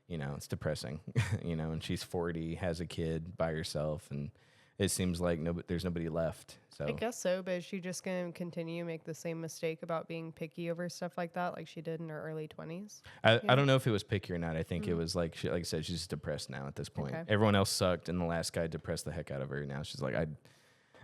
It's depressing. And she's 40, has a kid by herself, and it seems like there's nobody left. So I guess so, but is she just going to continue make the same mistake about being picky over stuff like that like she did in her early 20s? I don't know if it was picky or not. I think it was like I said, she's just depressed now at this point. Okay. Everyone else sucked, and the last guy depressed the heck out of her. Now she's like,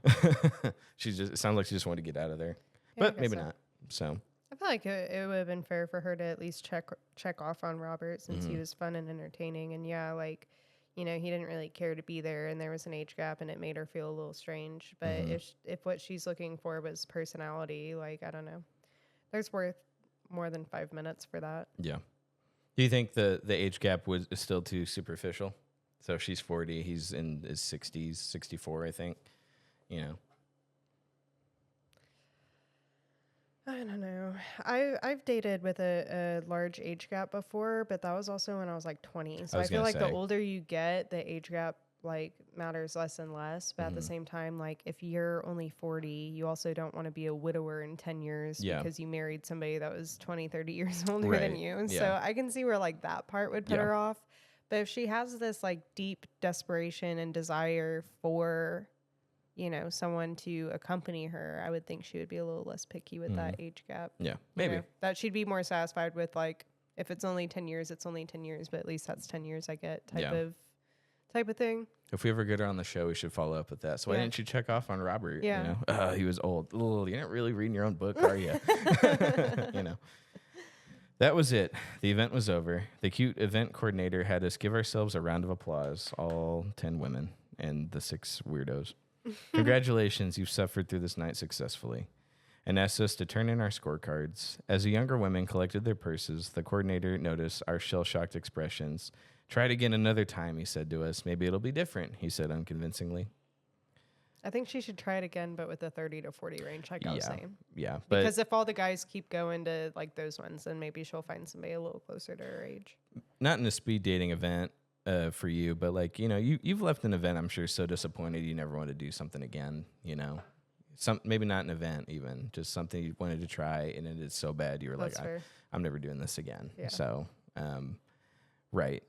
it sounds like she just wanted to get out of there, Yeah, I but guess maybe so. not. So I feel like it would have been fair for her to at least check off on Robert since he was fun and entertaining. And yeah, like, he didn't really care to be there, and there was an age gap, and it made her feel a little strange. But if what she's looking for was personality, like, I don't know, there's worth more than 5 minutes for that. yeah. Do you think the age gap is still too superficial? So if she's 40, he's in his 60s, 64, I think. I don't know. I've dated with a large age gap before, but that was also when I was like 20. So I was feel gonna like the say. older you get, the age gap like matters less and less. But at the same time, like if you're only 40, you also don't want to be a widower in 10 years Yeah. because you married somebody that was 20, 30 years older Right. than you. Yeah. So I can see where like that part would put Yeah. her off. But if she has this like deep desperation and desire for someone to accompany her, I would think she would be a little less picky with that age gap. Yeah, maybe. That she'd be more satisfied with, like, if it's only 10 years, it's only 10 years, but at least that's 10 years I get type of thing. If we ever get her on the show, we should follow up with that. So why Yeah. didn't you check off on Robert? Yeah. He was old. Ugh, you're not really reading your own book, are you? That was it. The event was over. The cute event coordinator had us give ourselves a round of applause, all 10 women and the 6 weirdos. Congratulations, you've suffered through this night successfully. And asked us to turn in our scorecards. As the younger women collected their purses, the coordinator noticed our shell-shocked expressions. Try it again another time, he said to us. Maybe it'll be different, he said unconvincingly. I think she should try it again, but with the 30 to 40 range, like I was saying. Yeah, but Because if all the guys keep going to, like, those ones, then maybe she'll find somebody a little closer to her age. not in a speed dating event for you, but like, you've left an event, I'm sure, so disappointed you never want to do something again, maybe not an event even, just something you wanted to try and it is so bad you were That's like, fair. I'm never doing this again. Yeah. So, right.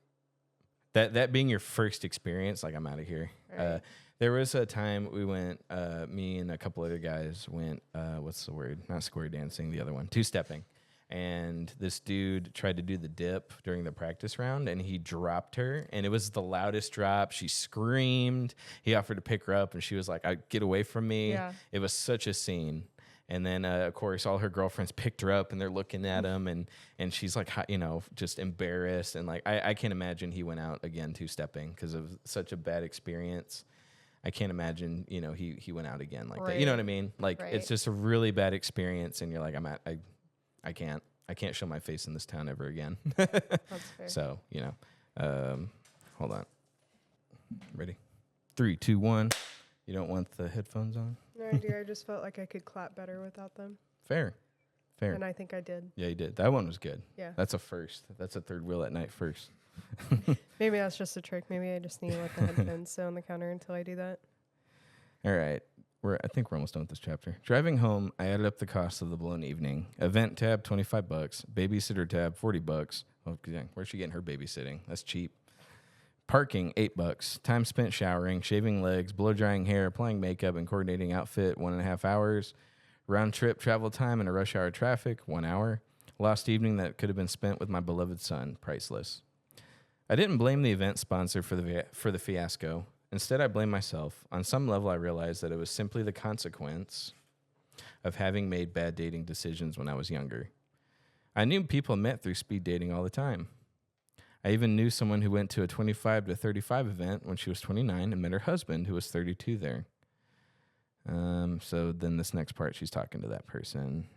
That being your first experience, like, I'm out of here. Right. There was a time we went, me and a couple other guys went, what's the word? Not square dancing, the other one, two-stepping. And this dude tried to do the dip during the practice round, and he dropped her, and it was the loudest drop. She screamed. He offered to pick her up, and she was like, get away from me. Yeah. It was such a scene. And then, of course, all her girlfriends picked her up, and they're looking at him, and she's like, just embarrassed. And like, I can't imagine he went out again two-stepping because of such a bad experience. I can't imagine, he went out again like that. You know what I mean? Like, it's just a really bad experience, and you're like, I can't show my face in this town ever again. That's fair. So, hold on. Ready? 3, 2, 1. You don't want the headphones on? No idea. I just felt like I could clap better without them. Fair. And I think I did. Yeah, you did. That one was good. Yeah. That's a first. That's a third wheel at night first. Maybe that's just a trick. Maybe I just need to let the headphones sit on the counter until I do that. All right. I think we're almost done with this chapter. Driving home, I added up the cost of the blown evening. Event tab, $25. Babysitter tab, $40. Oh, dang, where's she getting her babysitting? That's cheap. Parking, $8. Time spent showering, shaving legs, blow drying hair, applying makeup, and coordinating outfit, 1.5 hours. Round trip travel time in a rush hour traffic, 1 hour. Lost evening that could have been spent with my beloved son, priceless. I didn't blame the event sponsor for the fiasco. Instead, I blame myself. On some level, I realized that it was simply the consequence of having made bad dating decisions when I was younger. I knew people met through speed dating all the time. I even knew someone who went to a 25 to 35 event when she was 29 and met her husband, who was 32 there. So then this next part, she's talking to that person.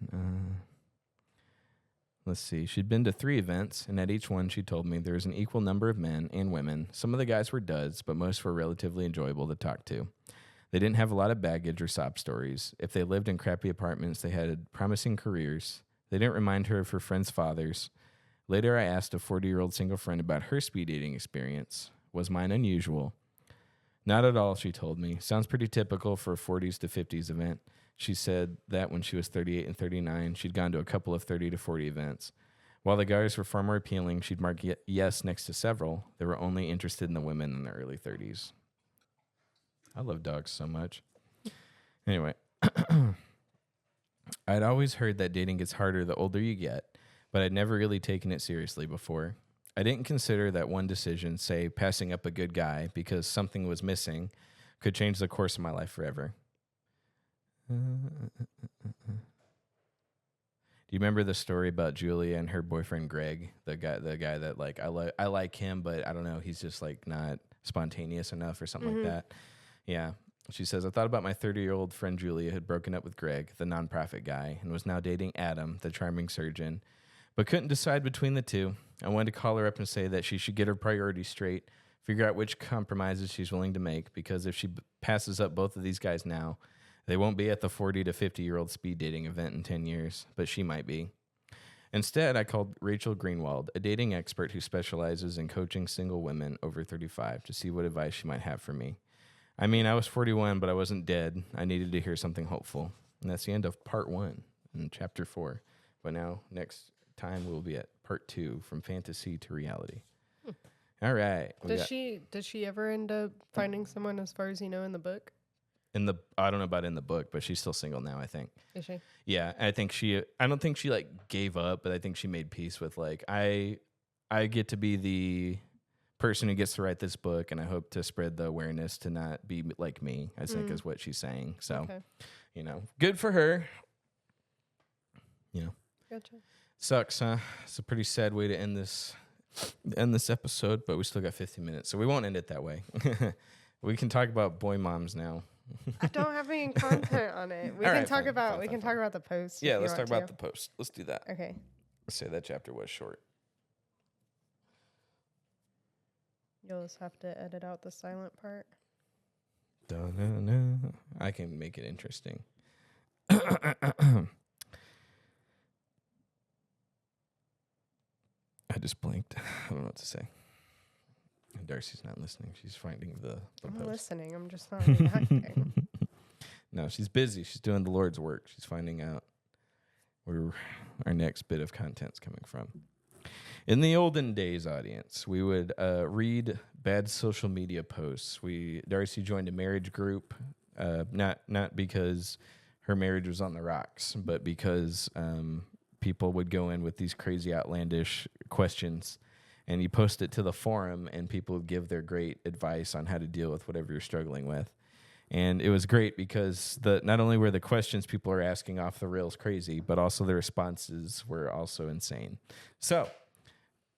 Let's see. She'd been to 3 events, and at each one, she told me there was an equal number of men and women. Some of the guys were duds, but most were relatively enjoyable to talk to. They didn't have a lot of baggage or sob stories. If they lived in crappy apartments, they had promising careers. They didn't remind her of her friends' fathers. Later, I asked a 40-year-old single friend about her speed dating experience. Was mine unusual? Not at all, she told me. Sounds pretty typical for a 40s to 50s event. She said that when she was 38 and 39, she'd gone to a couple of 30 to 40 events. While the guys were far more appealing, she'd mark yes next to several. They were only interested in the women in their early 30s. I love dogs so much. Anyway, I'd always heard that dating gets harder the older you get, but I'd never really taken it seriously before. I didn't consider that one decision, say passing up a good guy because something was missing, could change the course of my life forever. Do you remember the story about Julia and her boyfriend Greg? The guy that like I like him, but I don't know, he's just like not spontaneous enough or something like that. Yeah. She says, I thought about my 30-year-old friend Julia had broken up with Greg, the nonprofit guy, and was now dating Adam, the charming surgeon, but couldn't decide between the two. I wanted to call her up and say that she should get her priorities straight, figure out which compromises she's willing to make, because if she passes up both of these guys now, they won't be at the 40 to 50-year-old speed dating event in 10 years, but she might be. Instead, I called Rachel Greenwald, a dating expert who specializes in coaching single women over 35, to see what advice she might have for me. I mean, I was 41, but I wasn't dead. I needed to hear something hopeful. And that's the end of part 1 in chapter 4. But now, next time, we'll be at part 2, from fantasy to reality. All right. Does she ever end up finding someone, as far as you know, in the book? I don't know about in the book, but she's still single now, I think. Is she? Yeah, I don't think she like gave up, but I think she made peace with like, I get to be the person who gets to write this book, and I hope to spread the awareness to not be like me, I think is what she's saying. So, good for her. Gotcha. Sucks, huh? It's a pretty sad way to end this episode, but we still got 15 minutes, so we won't end it that way. We can talk about boy moms now. I don't have any content on it. We can talk about the post. Yeah, let's talk about the post. Let's do that. Okay. Let's say that chapter was short. You'll just have to edit out the silent part. Da-na-na. I can make it interesting. I just blinked. I don't know what to say. Darcy's not listening. She's finding the I'm post. listening. I'm just not reacting. No, she's busy. She's doing the Lord's work. She's finding out where our next bit of content's coming from. In the olden days, audience, we would read bad social media posts. Darcy joined a marriage group, not because her marriage was on the rocks, but because people would go in with these crazy, outlandish questions, and you post it to the forum, and people would give their great advice on how to deal with whatever you're struggling with. And it was great because not only were the questions people are asking off the rails crazy, but also the responses were also insane. So,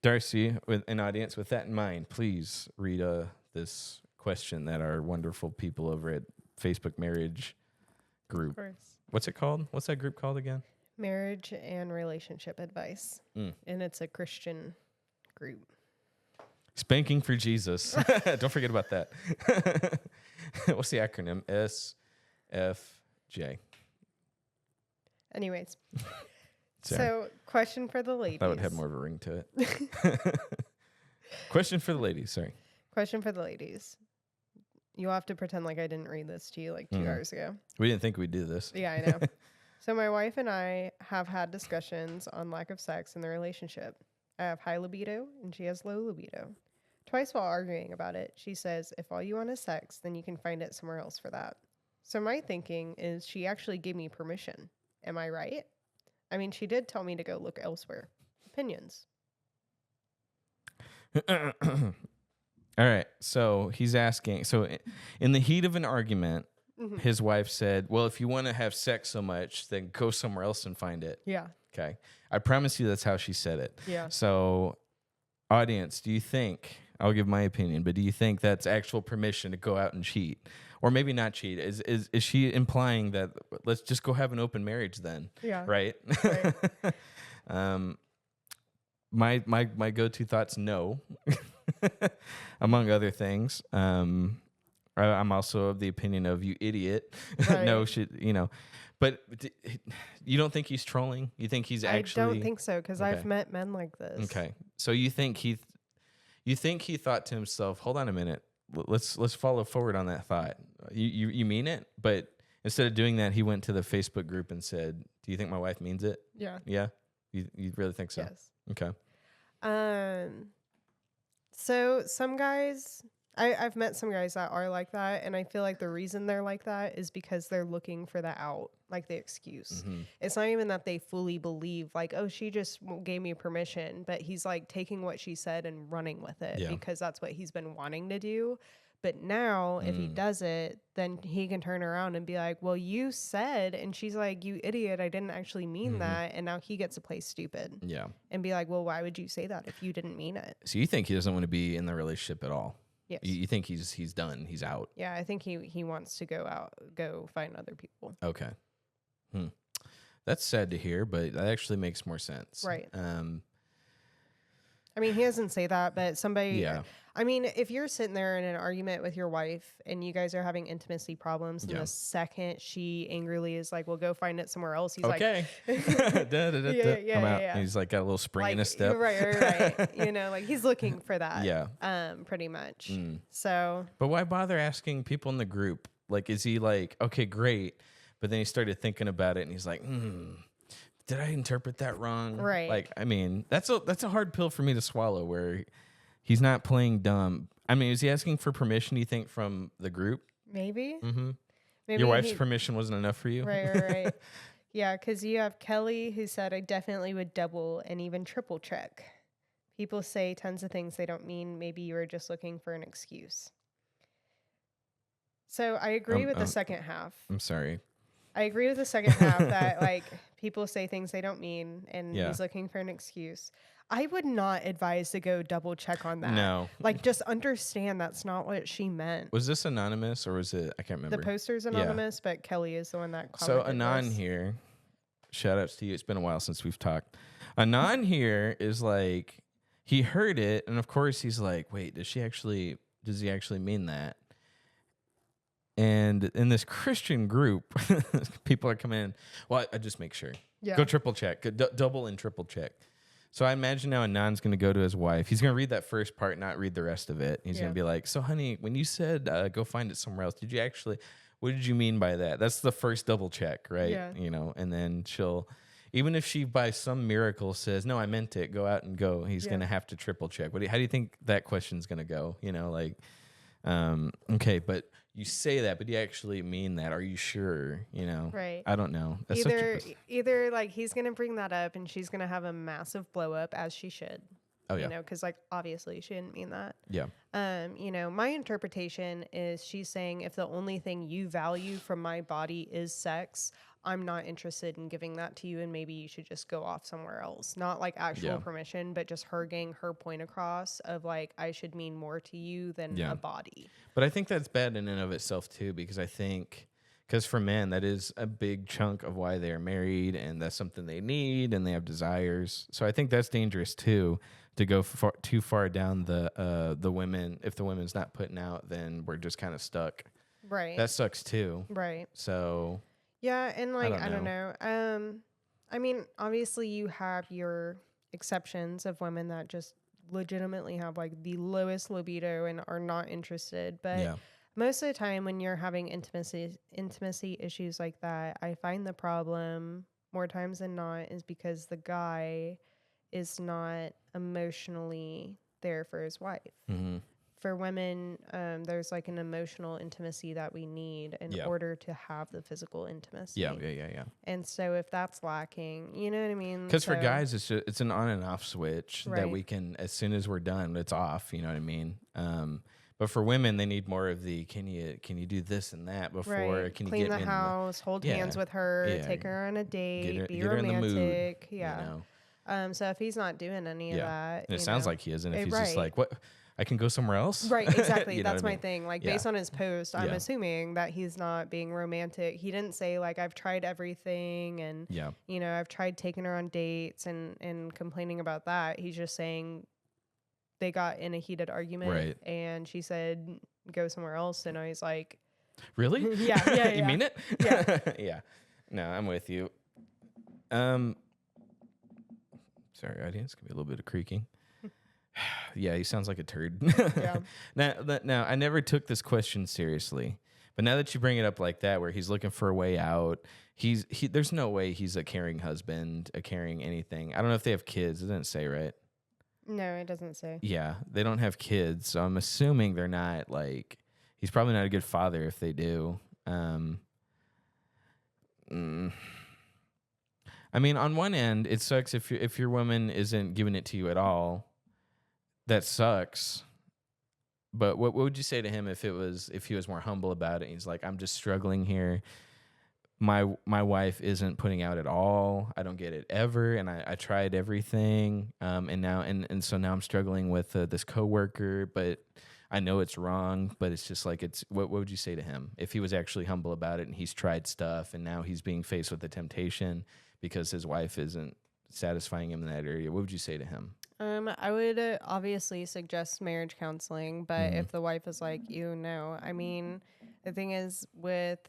Darcy, with an audience, with that in mind, please read this question that our wonderful people over at Facebook Marriage Group. Of course. What's it called? What's that group called again? Marriage and Relationship Advice. And it's a Christian group. Spanking for Jesus. Don't forget about that. What's the acronym? SFJ. Anyways. Sorry. So, question for the ladies. That would have more of a ring to it. Question for the ladies, sorry. Question for the ladies. You'll have to pretend like I didn't read this to you like 2 hours ago. We didn't think we'd do this. Yeah, I know. So my wife and I have had discussions on lack of sex in the relationship. I have high libido and she has low libido. Twice while arguing about it, she says, if all you want is sex, then you can find it somewhere else for that. So my thinking is she actually gave me permission. Am I right? I mean, she did tell me to go look elsewhere. Opinions. All right. So he's asking. So in the heat of an argument, his wife said, well, if you want to have sex so much, then go somewhere else and find it. Yeah. Okay. I promise you that's how she said it. Yeah. So, audience, do you think, I'll give my opinion, but do you think that's actual permission to go out and cheat? Or maybe not cheat. Is she implying that let's just go have an open marriage then? Yeah. Right? My go-to thoughts, no. Among other things. I'm also of the opinion of you idiot. Right. No, but you don't think he's trolling? You think he's actually? I don't think so because Okay. I've met men like this. Okay, so you think he thought to himself, "Hold on a minute, let's follow forward on that thought. You mean it?" But instead of doing that, he went to the Facebook group and said, "Do you think my wife means it?" Yeah. Yeah, you really think so? Yes. Okay. So some guys, I've met some guys that are like that, and I feel like the reason they're like that is because they're looking for the out, like the excuse. It's not even that they fully believe, like, oh, she just gave me permission, but he's like taking what she said and running with it because that's what he's been wanting to do. But now, if he does it, then he can turn around and be like, well, you said, and she's like, you idiot, I didn't actually mean that. And now he gets to play stupid. Yeah. And be like, well, why would you say that if you didn't mean it? So you think he doesn't want to be in the relationship at all? Yes. You think he's done? He's out? Yeah, I think he wants to go find other people. Okay. That's sad to hear, but that actually makes more sense. Right. I mean, he doesn't say that, but somebody. Yeah. I mean, if you're sitting there in an argument with your wife and you guys are having intimacy problems, and the second she angrily is like, "Well, go find it somewhere else," he's okay. like, Yeah. Come out. He's like got a little spring like, in his step. Right. Like he's looking for that. Yeah. Pretty much. So. But why bother asking people in the group? Like, is he like, okay, great, but then he started thinking about it and he's like, did I interpret that wrong? Right. Like, I mean, that's a hard pill for me to swallow where he's not playing dumb. I mean, is he asking for permission, you think, from the group? Maybe. Maybe your wife's permission wasn't enough for you? Right. Yeah, because you have Kelly who said, I definitely would double and even triple check. People say tons of things they don't mean. Maybe you were just looking for an excuse. So I agree with the second half. I'm sorry. I agree with the second half that like people say things they don't mean and he's looking for an excuse. I would not advise to go double check on that. No. Like just understand that's not what she meant. Was this anonymous or was it, I can't remember. The poster's anonymous, but Kelly is the one that commented. So Anon here, shout outs to you. It's been a while since we've talked. Anon here is like, he heard it and of course he's like, wait, does he actually mean that? And in this Christian group, people are coming in. Well, I just make sure. Yeah. Go triple check. Go double and triple check. So I imagine now Anon's going to go to his wife. He's going to read that first part, not read the rest of it. He's going to be like, so honey, when you said go find it somewhere else, what did you mean by that? That's the first double check, right? Yeah. And then she'll, even if she by some miracle says, no, I meant it, go out and go, he's going to have to triple check. How do you think that question's going to go? Okay, but you say that, but do you actually mean that? Are you sure? Right. I don't know. That's either like he's gonna bring that up and she's gonna have a massive blow up as she should. Oh yeah. Because like obviously she didn't mean that. Yeah. My interpretation is she's saying if the only thing you value from my body is sex, I'm not interested in giving that to you and maybe you should just go off somewhere else. Not like actual permission, but just her getting her point across of like, I should mean more to you than a body. But I think that's bad in and of itself too, because for men, that is a big chunk of why they're married and that's something they need and they have desires. So I think that's dangerous too, to go too far down the women. If the women's not putting out, then we're just kind of stuck. Right. That sucks too. Right. So... Yeah, and like I don't know. I mean, obviously you have your exceptions of women that just legitimately have like the lowest libido and are not interested, but most of the time when you're having intimacy issues like that, I find the problem more times than not is because the guy is not emotionally there for his wife. Mm-hmm. For women, there's like an emotional intimacy that we need in Yeah. order to have the physical intimacy. Yeah. And so if that's lacking, you know what I mean? Because for So- guys, it's an on and off switch that Right. we can, as soon as we're done, it's off. You know what I mean? But for women, they need more of the can you do this and that before? Right. Can you Clean get the me house, hold Yeah. hands with her, Yeah. take her on a date, be get her in the mood? romantic. Yeah. You know? So if he's not doing any of that, And it sounds like he isn't. If he's just right. like, what? I can go somewhere else? Right, exactly. You know That's what I my mean? thing. Like Yeah. based on his post, I'm Yeah. assuming that he's not being romantic. He didn't say like I've tried everything and Yeah. you know, I've tried taking her on dates and complaining about that. He's just saying they got in a heated argument Right. and she said go somewhere else and I was like Really? Yeah. You mean it? Yeah. Yeah. No, I'm with you. Sorry, audience. Could be a little bit of creaking. Yeah, he sounds like a turd. Yeah. Now, I never took this question seriously, but now that you bring it up like that, where he's looking for a way out, there's no way he's a caring husband, a caring anything. I don't know if they have kids. It didn't say, right? No, it doesn't say. Yeah, they don't have kids, so I'm assuming they're not like. He's probably not a good father if they do. I mean, on one end, it sucks if your woman isn't giving it to you at all. That sucks. But what would you say to him if he was more humble about it? He's like, I'm just struggling here. My wife isn't putting out at all. I don't get it ever, and I tried everything. And so now I'm struggling with this coworker, but I know it's wrong. But it's just like what would you say to him if he was actually humble about it and he's tried stuff and now he's being faced with the temptation because his wife isn't satisfying him in that area? What would you say to him? I would obviously suggest marriage counseling, but if the wife is like, I mean, the thing is with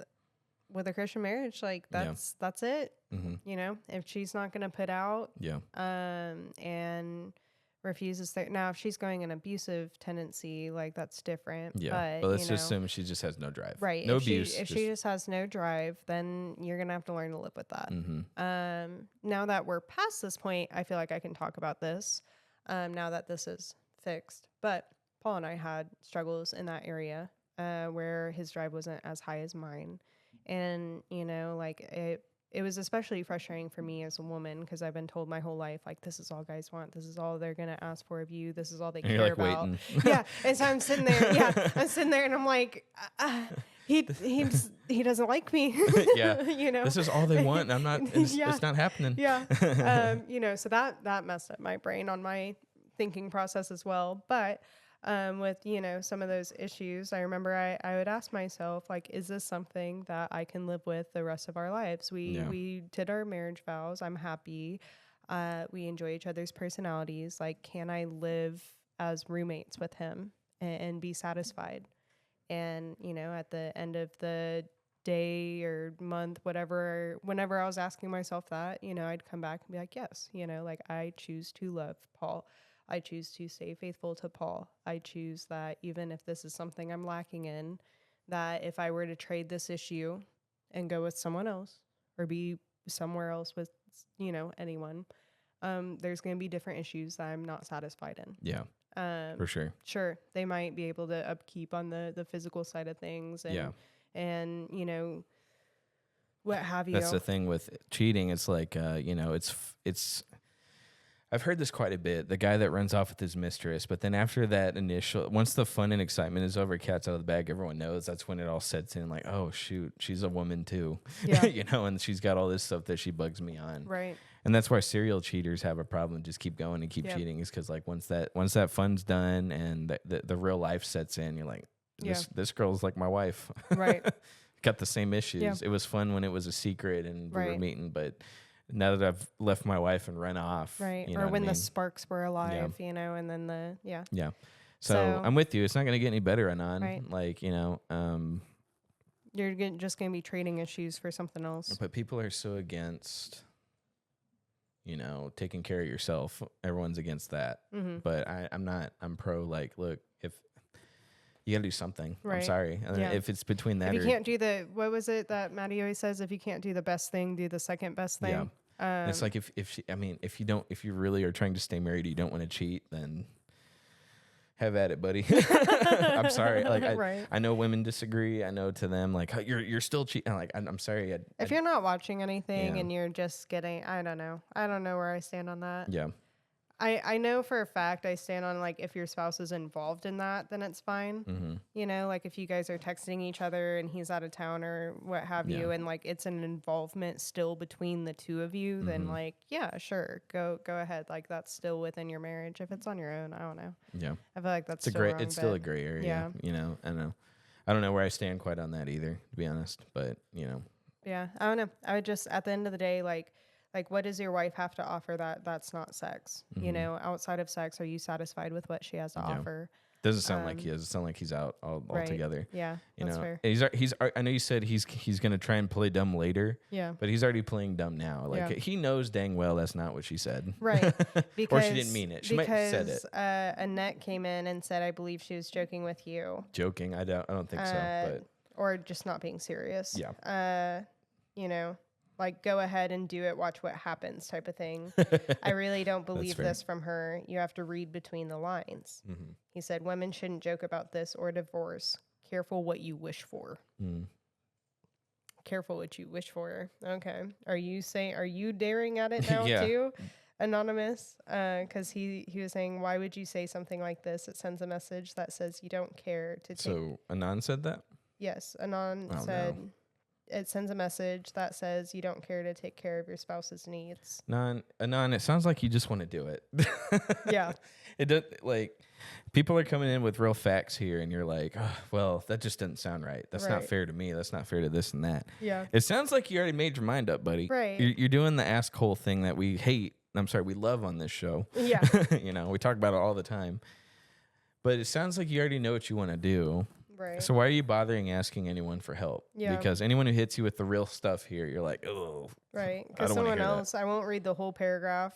a Christian marriage, like that's it. Mm-hmm. You know, if she's not going to put out, Yeah. and refuses now if she's going an abusive tendency, like that's different. Yeah. But let's just assume she just has no drive. right. No if abuse. If she just has no drive, then you're going to have to learn to live with that. Mm-hmm. Now that we're past this point, I feel like I can talk about this. Now that this is fixed, but Paul and I had struggles in that area where his drive wasn't as high as mine, and like it was especially frustrating for me as a woman because I've been told my whole life like this is all guys want, this is all they're gonna ask for of you, this is all they care like about. waiting. Yeah, and so I'm sitting there, and I'm like. He doesn't like me. Yeah. This is all they want. I'm not. It's not happening. Yeah. So that messed up my brain on my thinking process as well. But with some of those issues, I remember I would ask myself like, is this something that I can live with the rest of our lives? We did our marriage vows. I'm happy. We enjoy each other's personalities. Like, can I live as roommates with him and be satisfied? And, at the end of the day or month, whenever I was asking myself that, I'd come back and be like, yes, like I choose to love Paul. I choose to stay faithful to Paul. I choose that even if this is something I'm lacking in, that if I were to trade this issue and go with someone else or be somewhere else with, anyone, there's going to be different issues that I'm not satisfied in. Yeah. For sure. Sure. They might be able to upkeep on the physical side of things and what have you. That's the thing with cheating. It's like, it's I've heard this quite a bit. The guy that runs off with his mistress, but then after that once the fun and excitement is over, cat's out of the bag, everyone knows that's when it all sets in like, oh shoot, she's a woman too. Yeah. And she's got all this stuff that she bugs me on. Right. And that's why serial cheaters have a problem. Just keep going and keep cheating is because like once that fun's done and the real life sets in, you're like, this girl's like my wife. Right. Got the same issues. Yeah. It was fun when it was a secret and we were meeting, but now that I've left my wife and run off. Right. Or when the sparks were alive, and then Yeah. So I'm with you. It's not going to get any better, Anon. Right. Like, you're just going to be trading issues for something else. But people are so against, taking care of yourself. Everyone's against that. Mm-hmm. But I'm not. I'm pro, like, look, You got to do something. I'm Right. sorry. And Yeah. if it's between that If or you can't do what was it that Maddie always says? If you can't do the best thing, do the second best yeah. thing. It's like if you really are trying to stay married, you don't want to cheat, then have at it, buddy. I'm sorry. Like Right. I know women disagree. I know to them like "Oh, you're still cheating. Like I'm sorry. If you're not watching anything Yeah. and you're just getting, I don't know where I stand on that. yeah. I know for a fact I stand on like if your spouse is involved in that, then it's fine. Mm-hmm. You know, like if you guys are texting each other and he's out of town or what have you, Yeah. and like it's an involvement still between the two of you, then Mm-hmm. like yeah, sure, go ahead. Like that's still within your marriage. If it's on your own, I don't know. Yeah. I feel like that's It's still wrong, it's still a but gray area. yeah. You know, I don't know where I stand quite on that either, to be honest. But yeah, I don't know. I would just at the end of the day, like what does your wife have to offer that's not sex? You Mhm. know, outside of sex, are you satisfied with what she has to Yeah. offer? doesn't sound like he is. It sounds like he's out Right. altogether. Yeah, You that's know, fair. he's. I know you said he's gonna try and play dumb later, Yeah. but he's already playing dumb now. Like Yeah. he knows dang well that's not what she said. Right. Or she didn't mean it. She might have said it. Annette came in and said, I believe she was joking with you. Joking. I don't think so. But Or just not being serious. Yeah. You know, like go ahead and do it, watch what happens type of thing. I really don't believe fair. this from her. You have to read between the lines. Mhm. He said, women shouldn't joke about this or divorce. Careful what you wish for. Mm. Careful what you wish for. Okay. Are you daring at it now Yeah. too? Anonymous, because he was saying, why would you say something like this? It sends a message that says you don't care to take. So Anon said that. Yes, Anon Oh, said no. it sends a message that says you don't care to take care of your spouse's needs. Anon, it sounds like you just want to do it. Yeah. It does, like people are coming in with real facts here, and you're like, oh, well, that just doesn't sound right. That's not Right. fair to me. That's not fair to this and that. Yeah. It sounds like you already made your mind up, buddy. Right. You're doing the ask hole thing that we hate. I'm sorry, we love on this show. Yeah. You know, we talk about it all the time. But it sounds like you already know what you want to do. Right. So why are you bothering asking anyone for help? Yeah. Because anyone who hits you with the real stuff here, you're like, oh, Right. I Because don't wanna someone hear that. else, I won't read the whole paragraph.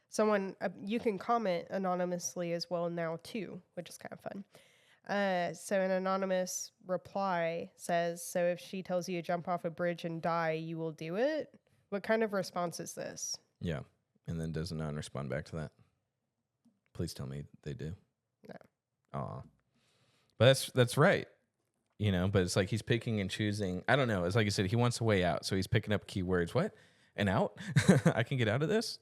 Someone, you can comment anonymously as well now too, which is kind of fun. So an anonymous reply says, so if she tells you to jump off a bridge and die, you will do it? What kind of response is this? yeah. And then does Anon respond back to that? Please tell me they do. No. Aw. But that's right. You know, but it's like he's picking and choosing. I don't know. It's like I said, he wants a way out. So he's picking up keywords. What? An out? I can get out of this?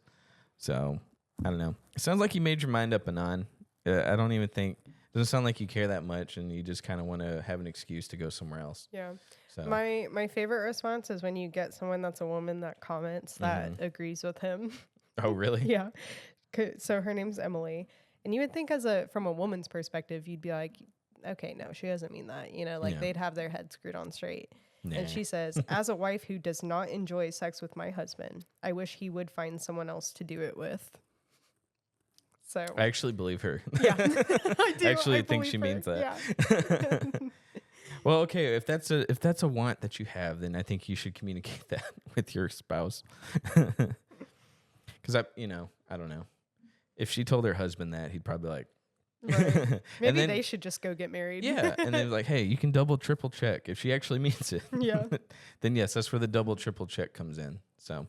So, I don't know. It sounds like you made your mind up, Anon. I don't even think, it doesn't sound like you care that much and you just kind of want to have an excuse to go somewhere else. Yeah. So My favorite response is when you get someone that's a woman that comments that agrees with him. Oh, really? Yeah. So her name's Emily. And you would think from a woman's perspective, you'd be like, okay, no, she doesn't mean that. You know, like Yeah. they'd have their head screwed on straight. Nah. And she says, as a wife who does not enjoy sex with my husband, I wish he would find someone else to do it with. So I actually believe her. yeah, I do. I actually I think she believe means her. that. Yeah. Well, okay, if that's a want that you have, then I think you should communicate that with your spouse. Because I don't know. If she told her husband that, he'd probably like, Right. and Maybe then, they should just go get married. yeah, and then like, hey, you can double, triple check if she actually means it. Yeah. Then yes, that's where the double, triple check comes in. So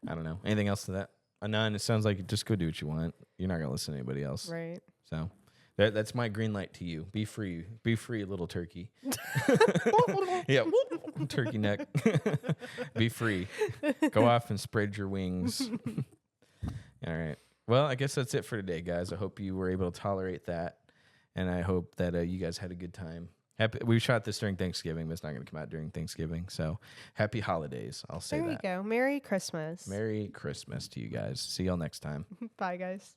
I don't know. Anything else to that? Anon, it sounds like just go do what you want. You're not gonna listen to anybody else. Right. So that's my green light to you. Be free, little turkey. Yeah, turkey neck. Be free. Go off and spread your wings. All right. Well, I guess that's it for today, guys. I hope you were able to tolerate that, and I hope that you guys had a good time. We shot this during Thanksgiving, but it's not going to come out during Thanksgiving. So, happy holidays. I'll say There you that. go. Merry Christmas. Merry Christmas to you guys. See y'all next time. Bye, guys.